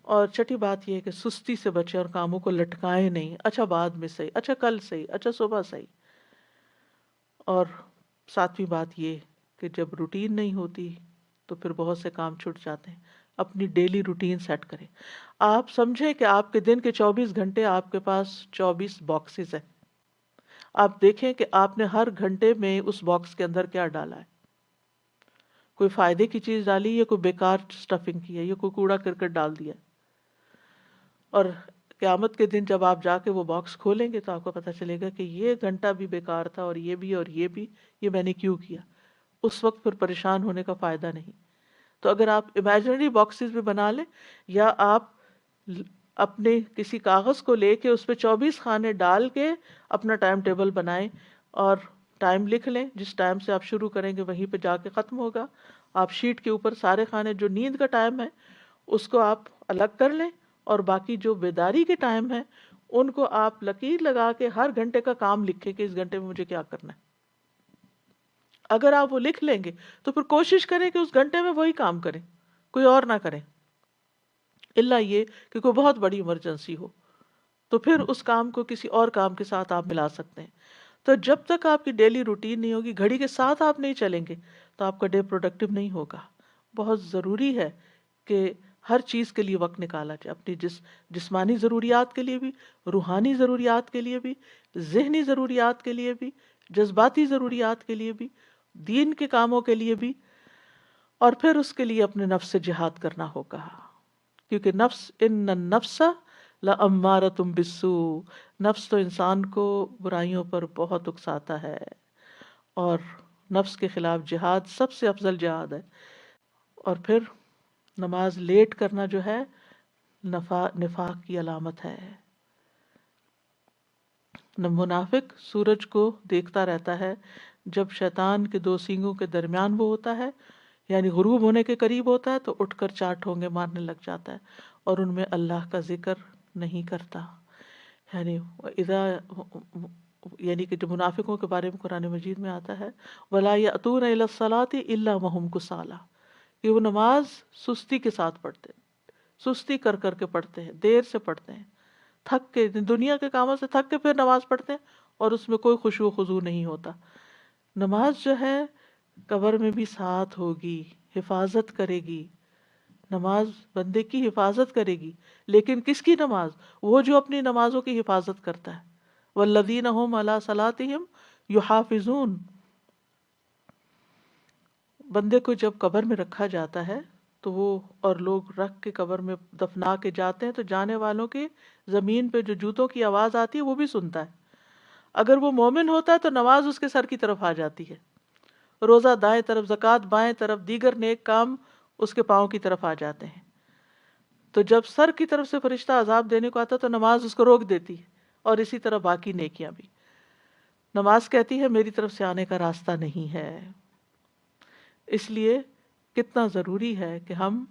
اور چھٹی بات یہ ہے کہ سستی سے بچیں اور کاموں کو لٹکائیں نہیں. اچھا بعد میں صحیح، اچھا کل صحیح، اچھا صبح صحیح. اور ساتویں بات یہ کہ جب روٹین نہیں ہوتی تو پھر بہت سے کام چھوٹ جاتے ہیں. اپنی ڈیلی روٹین سیٹ کریں. آپ سمجھیں کہ آپ کے دن کے 24 گھنٹے آپ کے پاس 24 باکسز ہیں. آپ دیکھیں کہ آپ نے ہر گھنٹے میں اس باکس کے اندر کیا ڈالا ہے. کوئی فائدے کی چیز ڈالی یا کوئی بیکار سٹفنگ کی ہے یا کوئی کوڑا کرکٹ ڈال دیا. اور قیامت کے دن جب آپ جا کے وہ باکس کھولیں گے تو آپ کو پتہ چلے گا کہ یہ گھنٹہ بھی بیکار تھا اور یہ بھی اور یہ بھی، یہ میں نے کیوں کیا. اس وقت پھر پریشان ہونے کا فائدہ نہیں. تو اگر آپ امیجنری باکسز بھی بنا لیں یا آپ اپنے کسی کاغذ کو لے کے اس پہ 24 خانے ڈال کے اپنا ٹائم ٹیبل بنائیں اور ٹائم لکھ لیں، جس ٹائم سے آپ شروع کریں گے وہیں پہ جا کے ختم ہوگا. آپ شیٹ کے اوپر سارے خانے، جو نیند کا ٹائم ہے اس کو آپ الگ کر لیں، اور باقی جو بیداری کے ٹائم ہے ان کو آپ لکیر لگا کے ہر گھنٹے کا کام لکھیں کہ اس گھنٹے میں مجھے کیا کرنا ہے. اگر آپ وہ لکھ لیں گے تو پھر کوشش کریں کہ اس گھنٹے میں وہی کام کریں، کوئی اور نہ کریں، الا یہ کہ کوئی بہت بڑی ایمرجنسی ہو تو پھر اس کام کو کسی اور کام کے ساتھ آپ ملا سکتے ہیں. تو جب تک آپ کی ڈیلی روٹین نہیں ہوگی، گھڑی کے ساتھ آپ نہیں چلیں گے تو آپ کا ڈے پروڈکٹیو نہیں ہوگا. بہت ضروری ہے کہ ہر چیز کے لیے وقت نکالا جائے، اپنی جسمانی ضروریات کے لیے بھی، روحانی ضروریات کے لیے بھی، ذہنی ضروریات کے لیے بھی، جذباتی ضروریات کے لیے بھی، دین کے کاموں کے لیے بھی. اور پھر اس کے لیے اپنے نفس سے جہاد کرنا ہوگا، کیونکہ نفس ان النفس لامارۃ بالسوء، نفس تو انسان کو برائیوں پر بہت اکساتا ہے، اور نفس کے خلاف جہاد سب سے افضل جہاد ہے. اور پھر نماز لیٹ کرنا جو ہے نفاق کی علامت ہے. منافق سورج کو دیکھتا رہتا ہے، جب شیطان کے دو سینگوں کے درمیان وہ ہوتا ہے، یعنی غروب ہونے کے قریب ہوتا ہے، تو اٹھ کر 4 ٹھونگے مارنے لگ جاتا ہے اور ان میں اللہ کا ذکر نہیں کرتا. یعنی اذا یعنی کہ جو منافقوں کے بارے میں قرآن مجید میں آتا ہے وَلَا يَأْتُونَ إِلَى الصَّلَاةِ إِلَّا وَهُمْ كُسَالَىٰ، کہ وہ نماز سستی کے ساتھ پڑھتے ہیں، سستی کر کر کے پڑھتے ہیں، دیر سے پڑھتے ہیں، تھک کے، دنیا کے کاموں سے تھک کے پھر نماز پڑھتے ہیں اور اس میں کوئی خشوع و خضوع نہیں ہوتا. نماز جو ہے قبر میں بھی ساتھ ہوگی، حفاظت کرے گی. نماز بندے کی حفاظت کرے گی، لیکن کس کی نماز؟ وہ جو اپنی نمازوں کی حفاظت کرتا ہے. والذین هم علی صلاتہم یحافظون. بندے کو جب قبر میں رکھا جاتا ہے تو وہ اور لوگ رکھ کے قبر میں دفنا کے جاتے ہیں تو جانے والوں کے زمین پہ جو جوتوں کی آواز آتی ہے وہ بھی سنتا ہے. اگر وہ مومن ہوتا ہے تو نماز اس کے سر کی طرف آ جاتی ہے، روزہ دائیں طرف، زکوٰۃ بائیں طرف، دیگر نیک کام اس کے پاؤں کی طرف آ جاتے ہیں۔ تو جب سر کی طرف سے فرشتہ عذاب دینے کو آتا تو نماز اس کو روک دیتی ہے، اور اسی طرح باقی نیکیاں بھی۔ نماز کہتی ہے میری طرف سے آنے کا راستہ نہیں ہے۔ اس لیے کتنا ضروری ہے کہ ہم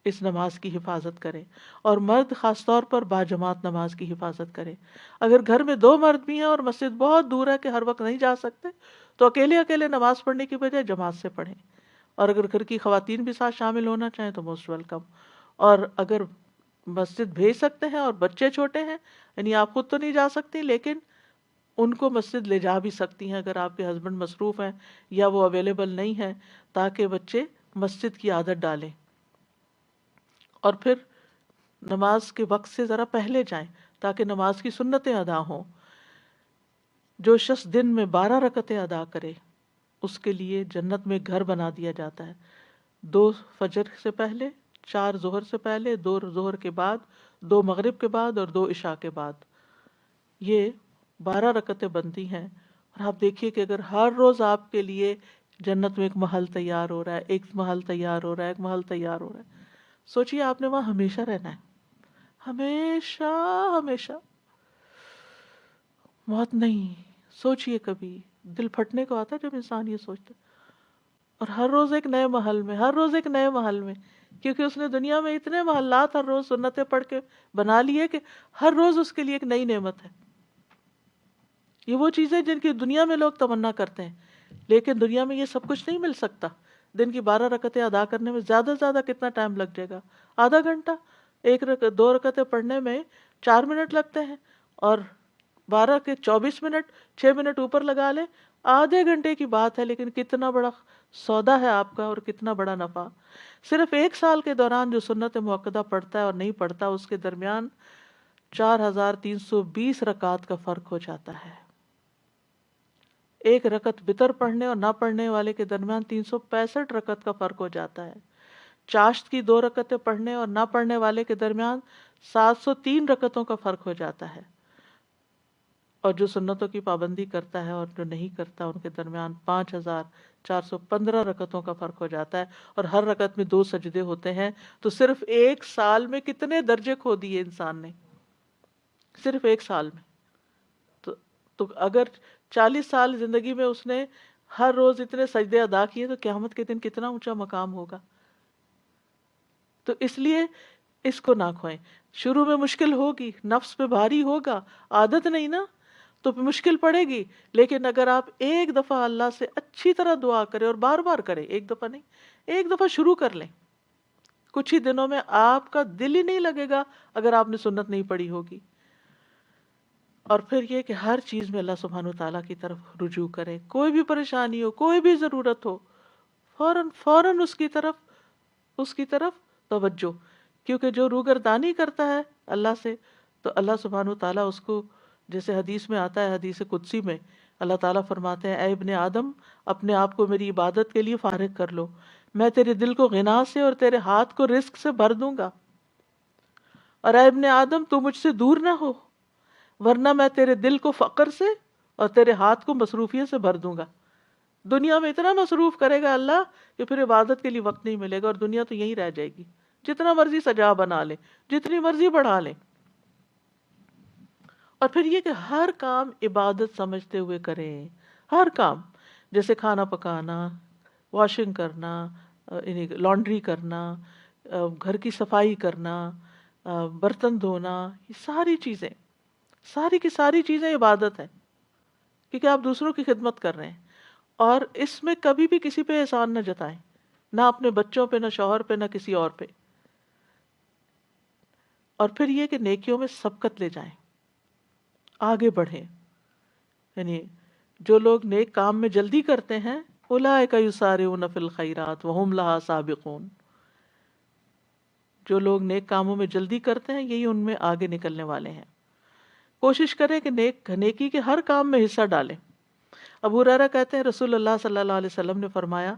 اس نماز کی حفاظت کریں، اور مرد خاص طور پر باجماعت نماز کی حفاظت کریں۔ اگر گھر میں 2 مرد بھی ہیں اور مسجد بہت دور ہے کہ ہر وقت نہیں جا سکتے، تو اکیلے اکیلے نماز پڑھنے کی بجائے جماعت سے پڑھیں، اور اگر گھر کی خواتین بھی ساتھ شامل ہونا چاہیں تو موسٹ ویلکم۔ اور اگر مسجد بھیج سکتے ہیں اور بچے چھوٹے ہیں، یعنی آپ خود تو نہیں جا سکتی لیکن ان کو مسجد لے جا بھی سکتی ہیں اگر آپ کے ہسبینڈ مصروف ہیں یا وہ اویلیبل نہیں ہیں، تاکہ بچے مسجد کی عادت ڈالیں۔ اور پھر نماز کے وقت سے ذرا پہلے جائیں تاکہ نماز کی سنتیں ادا ہوں۔ جو شخص دن میں 12 رکعتیں ادا کرے اس کے لیے جنت میں گھر بنا دیا جاتا ہے، 2 فجر سے پہلے، 4 ظہر سے پہلے، 2 ظہر کے بعد، 2 مغرب کے بعد اور 2 عشاء کے بعد۔ یہ 12 رکعتیں بنتی ہیں، اور آپ دیکھیے کہ اگر ہر روز آپ کے لیے جنت میں ایک محل تیار ہو رہا ہے، ایک محل تیار ہو رہا ہے، ایک محل تیار ہو رہا ہے، سوچئے آپ نے وہاں ہمیشہ رہنا ہے، ہمیشہ ہمیشہ، موت نہیں۔ سوچئے کبھی دل پھٹنے کو آتا ہے جب انسان یہ سوچتا ہے۔ اور ہر روز ایک نئے محل میں، ہر روز ایک نئے محل میں، کیونکہ اس نے دنیا میں اتنے محلات ہر روز سنتیں پڑھ کے بنا لیے کہ ہر روز اس کے لیے ایک نئی نعمت ہے۔ یہ وہ چیزیں جن کی دنیا میں لوگ تمنا کرتے ہیں، لیکن دنیا میں یہ سب کچھ نہیں مل سکتا۔ دن کی 12 رکعتیں ادا کرنے میں زیادہ سے زیادہ کتنا ٹائم لگ جائے گا؟ آدھا گھنٹہ۔ 2 رکعتیں پڑھنے میں 4 منٹ لگتے ہیں، اور 12 کے 24 منٹ، 6 منٹ اوپر لگا لیں، آدھے گھنٹے کی بات ہے، لیکن کتنا بڑا سودا ہے آپ کا اور کتنا بڑا نفع۔ صرف 1 سال کے دوران جو سنت موقدہ پڑھتا ہے اور نہیں پڑھتا، اس کے درمیان 4320 رکعات کا فرق ہو جاتا ہے۔ 1 رکعت وتر پڑھنے اور نہ پڑھنے والے کے درمیان 365 رکعت کا فرق ہو جاتا ہے۔ چاشت کی 2 رکعتیں پڑھنے اور نہ پڑھنے والے کے درمیان 703 رکعتوں کا فرق ہو جاتا ہے، اور جو سنتوں کی پابندی کرتا ہے اور جو نہیں کرتا ان کے درمیان 5415 رکعتوں کا فرق ہو جاتا ہے، اور ہر رکعت میں 2 سجدے ہوتے ہیں۔ تو صرف 1 سال میں کتنے درجے کھو دیے انسان نے، صرف 1 سال میں۔ تو اگر 40 سال زندگی میں اس نے ہر روز اتنے سجدے ادا کیے تو قیامت کے دن کتنا اونچا مقام ہوگا۔ تو اس لیے اس کو نہ کھوئیں۔ شروع میں مشکل ہوگی، نفس پہ بھاری ہوگا، عادت نہیں نا، تو مشکل پڑے گی، لیکن اگر آپ ایک دفعہ اللہ سے اچھی طرح دعا کریں اور بار بار کریں، ایک دفعہ نہیں، ایک دفعہ شروع کر لیں، کچھ ہی دنوں میں آپ کا دل ہی نہیں لگے گا اگر آپ نے سنت نہیں پڑھی ہوگی۔ اور پھر یہ کہ ہر چیز میں اللہ سبحانہ وتعالیٰ کی طرف رجوع کریں، کوئی بھی پریشانی ہو، کوئی بھی ضرورت ہو، فوراً اس کی طرف توجہ، کیونکہ جو روگردانی کرتا ہے اللہ سے تو اللہ سبحانہ وتعالیٰ اس کو، جیسے حدیث میں آتا ہے، حدیث قدسی میں اللہ تعالیٰ فرماتے ہیں، اے ابن آدم، اپنے آپ کو میری عبادت کے لیے فارغ کر لو، میں تیرے دل کو غنا سے اور تیرے ہاتھ کو رزق سے بھر دوں گا، اور اے ابن آدم تو مجھ سے دور نہ ہو، ورنہ میں تیرے دل کو فقر سے اور تیرے ہاتھ کو مصروفیت سے بھر دوں گا۔ دنیا میں اتنا مصروف کرے گا اللہ کہ پھر عبادت کے لیے وقت نہیں ملے گا، اور دنیا تو یہیں رہ جائے گی، جتنا مرضی سجا بنا لے، جتنی مرضی بڑھا لے۔ اور پھر یہ کہ ہر کام عبادت سمجھتے ہوئے کریں، ہر کام، جیسے کھانا پکانا، واشنگ کرنا، یعنی لانڈری کرنا، گھر کی صفائی کرنا، برتن دھونا، یہ ساری کی ساری چیزیں عبادت ہے، کیونکہ آپ دوسروں کی خدمت کر رہے ہیں، اور اس میں کبھی بھی کسی پہ احسان نہ جتائیں، نہ اپنے بچوں پہ، نہ شوہر پہ، نہ کسی اور پہ۔ اور پھر یہ کہ نیکیوں میں سبقت لے جائیں، آگے بڑھیں، یعنی جو لوگ نیک کام میں جلدی کرتے ہیں، اولئک یسارعون فی الخیرات وہم لہا سابقون، جو لوگ نیک کاموں میں جلدی کرتے ہیں یہی ان میں آگے نکلنے والے ہیں۔ کوشش کریں کہ نیکی کے ہر کام میں حصہ ڈالیں۔ ابو ہریرہ کہتے ہیں رسول اللہ صلی اللہ علیہ وسلم نے فرمایا،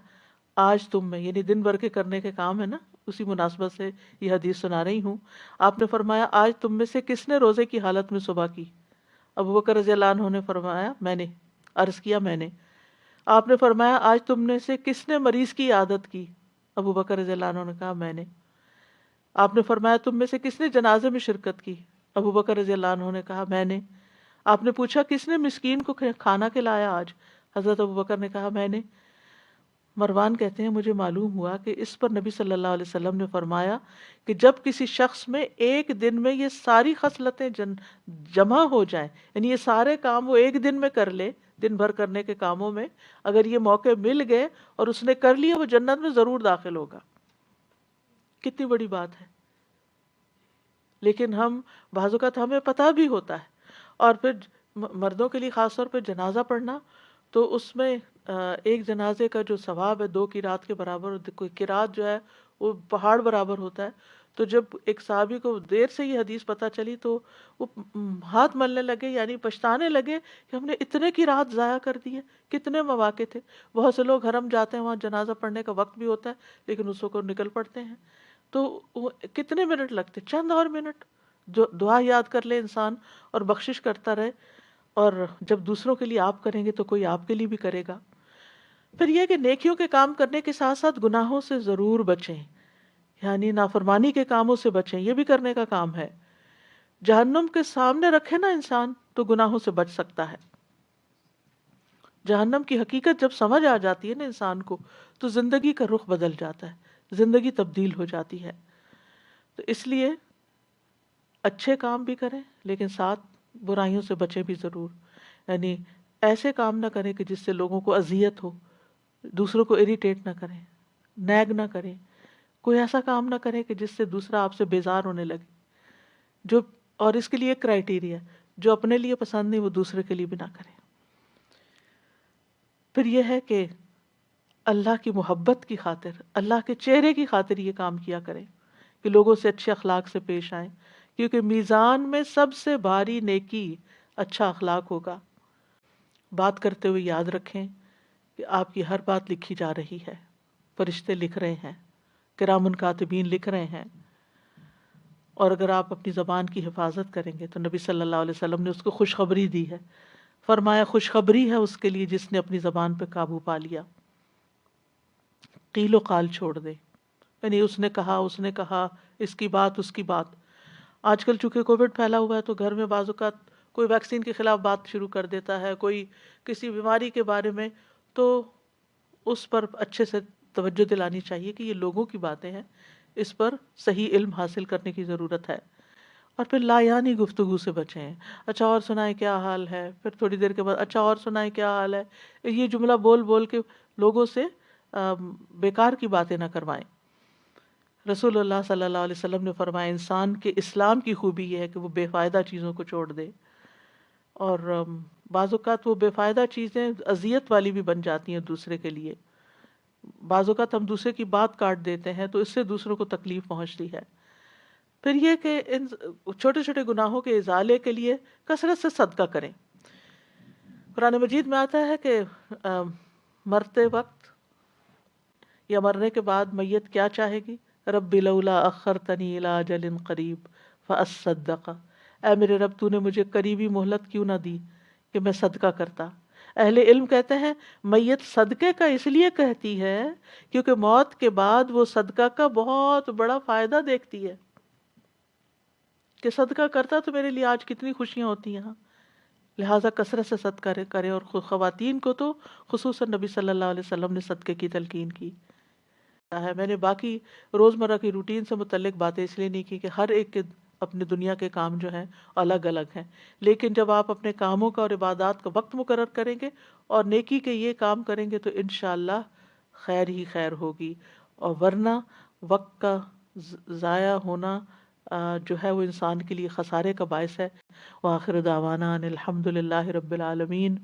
آج تم میں، یعنی دن بھر کے کرنے کے کام ہے نا، اسی مناسبت سے یہ حدیث سنا رہی ہوں، آپ نے فرمایا آج تم میں سے کس نے روزے کی حالت میں صبح کی؟ ابو بکر رضی اللہ عنہ نے فرمایا میں نے، عرض کیا میں نے۔ آپ نے فرمایا آج تم نے سے کس نے مریض کی عادت کی؟ ابو بکر رضی اللہ عنہ نے کہا میں نے۔ آپ نے فرمایا تم میں سے کس نے جنازے میں شرکت کی؟ ابو بکر رضی اللہ عنہ نے کہا میں نے۔ آپ نے پوچھا کس نے مسکین کو کھانا کھلایا آج؟ حضرت ابو بکر نے کہا میں نے۔ مروان کہتے ہیں مجھے معلوم ہوا کہ اس پر نبی صلی اللہ علیہ وسلم نے فرمایا کہ جب کسی شخص میں ایک دن میں یہ ساری خصلتیں جمع ہو جائیں، یعنی یہ سارے کام وہ ایک دن میں کر لے، دن بھر کرنے کے کاموں میں اگر یہ موقع مل گئے اور اس نے کر لیا، وہ جنت میں ضرور داخل ہوگا۔ کتنی بڑی بات ہے۔ لیکن ہم بعض اوقات ہمیں پتہ بھی ہوتا ہے، اور پھر مردوں کے لیے خاص طور پہ جنازہ پڑھنا، تو اس میں ایک جنازے کا جو ثواب ہے 2 قرات کے برابر، کوئی قرات جو ہے وہ پہاڑ برابر ہوتا ہے۔ تو جب ایک صحابی کو دیر سے یہ حدیث پتہ چلی تو وہ ہاتھ ملنے لگے، یعنی پچھتانے لگے کہ ہم نے اتنے قرات ضائع کر دیے، کتنے مواقع تھے۔ بہت سے لوگ حرم جاتے ہیں، وہاں جنازہ پڑھنے کا وقت بھی ہوتا ہے لیکن اس کو نکل پڑتے ہیں، تو وہ کتنے منٹ لگتے، چند اور منٹ، جو دعا یاد کر لے انسان اور بخشش کرتا رہے، اور جب دوسروں کے لیے آپ کریں گے تو کوئی آپ کے لیے بھی کرے گا۔ پھر یہ کہ نیکیوں کے کام کرنے کے ساتھ ساتھ گناہوں سے ضرور بچیں، یعنی نافرمانی کے کاموں سے بچیں، یہ بھی کرنے کا کام ہے۔ جہنم کے سامنے رکھے نا انسان تو گناہوں سے بچ سکتا ہے۔ جہنم کی حقیقت جب سمجھ آ جاتی ہے نا انسان کو، تو زندگی کا رخ بدل جاتا ہے، زندگی تبدیل ہو جاتی ہے۔ تو اس لیے اچھے کام بھی کریں لیکن ساتھ برائیوں سے بچیں بھی ضرور، یعنی ایسے کام نہ کریں کہ جس سے لوگوں کو اذیت ہو، دوسروں کو اریٹیٹ نہ کریں، نیگ نہ کریں، کوئی ایسا کام نہ کریں کہ جس سے دوسرا آپ سے بیزار ہونے لگے، جو، اور اس کے لیے ایک کرائیٹیریا، جو اپنے لیے پسند نہیں وہ دوسرے کے لیے بھی نہ کریں۔ پھر یہ ہے کہ اللہ کی محبت کی خاطر، اللہ کے چہرے کی خاطر یہ کام کیا کریں کہ لوگوں سے اچھے اخلاق سے پیش آئیں، کیونکہ میزان میں سب سے بھاری نیکی اچھا اخلاق ہوگا۔ بات کرتے ہوئے یاد رکھیں کہ آپ کی ہر بات لکھی جا رہی ہے، فرشتے لکھ رہے ہیں، کرام کاتبین لکھ رہے ہیں، اور اگر آپ اپنی زبان کی حفاظت کریں گے تو نبی صلی اللہ علیہ وسلم نے اس کو خوشخبری دی ہے، فرمایا خوشخبری ہے اس کے لیے جس نے اپنی زبان پہ قابو پا لیا، قیل و قال چھوڑ دے، یعنی اس نے کہا اس کی بات اس کی بات۔ آج کل چونکہ کووڈ پھیلا ہوا ہے تو گھر میں بعض اوقات کوئی ویکسین کے خلاف بات شروع کر دیتا ہے، کوئی کسی بیماری کے بارے میں، تو اس پر اچھے سے توجہ دلانی چاہیے کہ یہ لوگوں کی باتیں ہیں، اس پر صحیح علم حاصل کرنے کی ضرورت ہے۔ اور پھر لایانی گفتگو سے بچیں، اچھا اور سنائیں کیا حال ہے، پھر تھوڑی دیر کے بعد اچھا اور سنائیں کیا حال ہے، یہ جملہ بول بول کے لوگوں سے بیکار کی باتیں نہ کروائیں۔ رسول اللہ صلی اللہ علیہ وسلم نے فرمایا انسان کے اسلام کی خوبی یہ ہے کہ وہ بے فائدہ چیزوں کو چھوڑ دے، اور بعض اوقات وہ بے فائدہ چیزیں اذیت والی بھی بن جاتی ہیں دوسرے کے لیے، بعض اوقات ہم دوسرے کی بات کاٹ دیتے ہیں تو اس سے دوسروں کو تکلیف پہنچتی ہے۔ پھر یہ کہ ان چھوٹے چھوٹے گناہوں کے ازالے کے لیے کثرت سے صدقہ کریں۔ قرآن مجید میں آتا ہے کہ مرتے وقت یا مرنے کے بعد میت کیا چاہے گی؟ رب لولا اخرتنی الی اجل قریب فاصدق، اے میرے رب تو نے مجھے قریبی مہلت کیوں نہ دی کہ میں صدقہ کرتا۔ اہل علم کہتے ہیں میت صدقے کا اس لیے کہتی ہے کیونکہ موت کے بعد وہ صدقہ کا بہت بڑا فائدہ دیکھتی ہے کہ صدقہ کرتا تو میرے لیے آج کتنی خوشیاں ہوتی ہیں، لہٰذا کثرت سے صدقہ کرے۔ اور خواتین کو تو خصوصاً نبی صلی اللہ علیہ وسلم نے صدقے کی تلقین کی ہے۔ میں نے باقی روزمرہ کی روٹین سے متعلق باتیں اس لیے نہیں کی کہ ہر ایک کے اپنے دنیا کے کام جو ہیں الگ الگ ہیں، لیکن جب آپ اپنے کاموں کا اور عبادات کا وقت مقرر کریں گے اور نیکی کے یہ کام کریں گے تو انشاءاللہ خیر ہی خیر ہوگی، اور ورنہ وقت کا ضائع ہونا جو ہے وہ انسان کے لیے خسارے کا باعث ہے۔ وآخر دعوانا ان الحمد للہ رب العالمین۔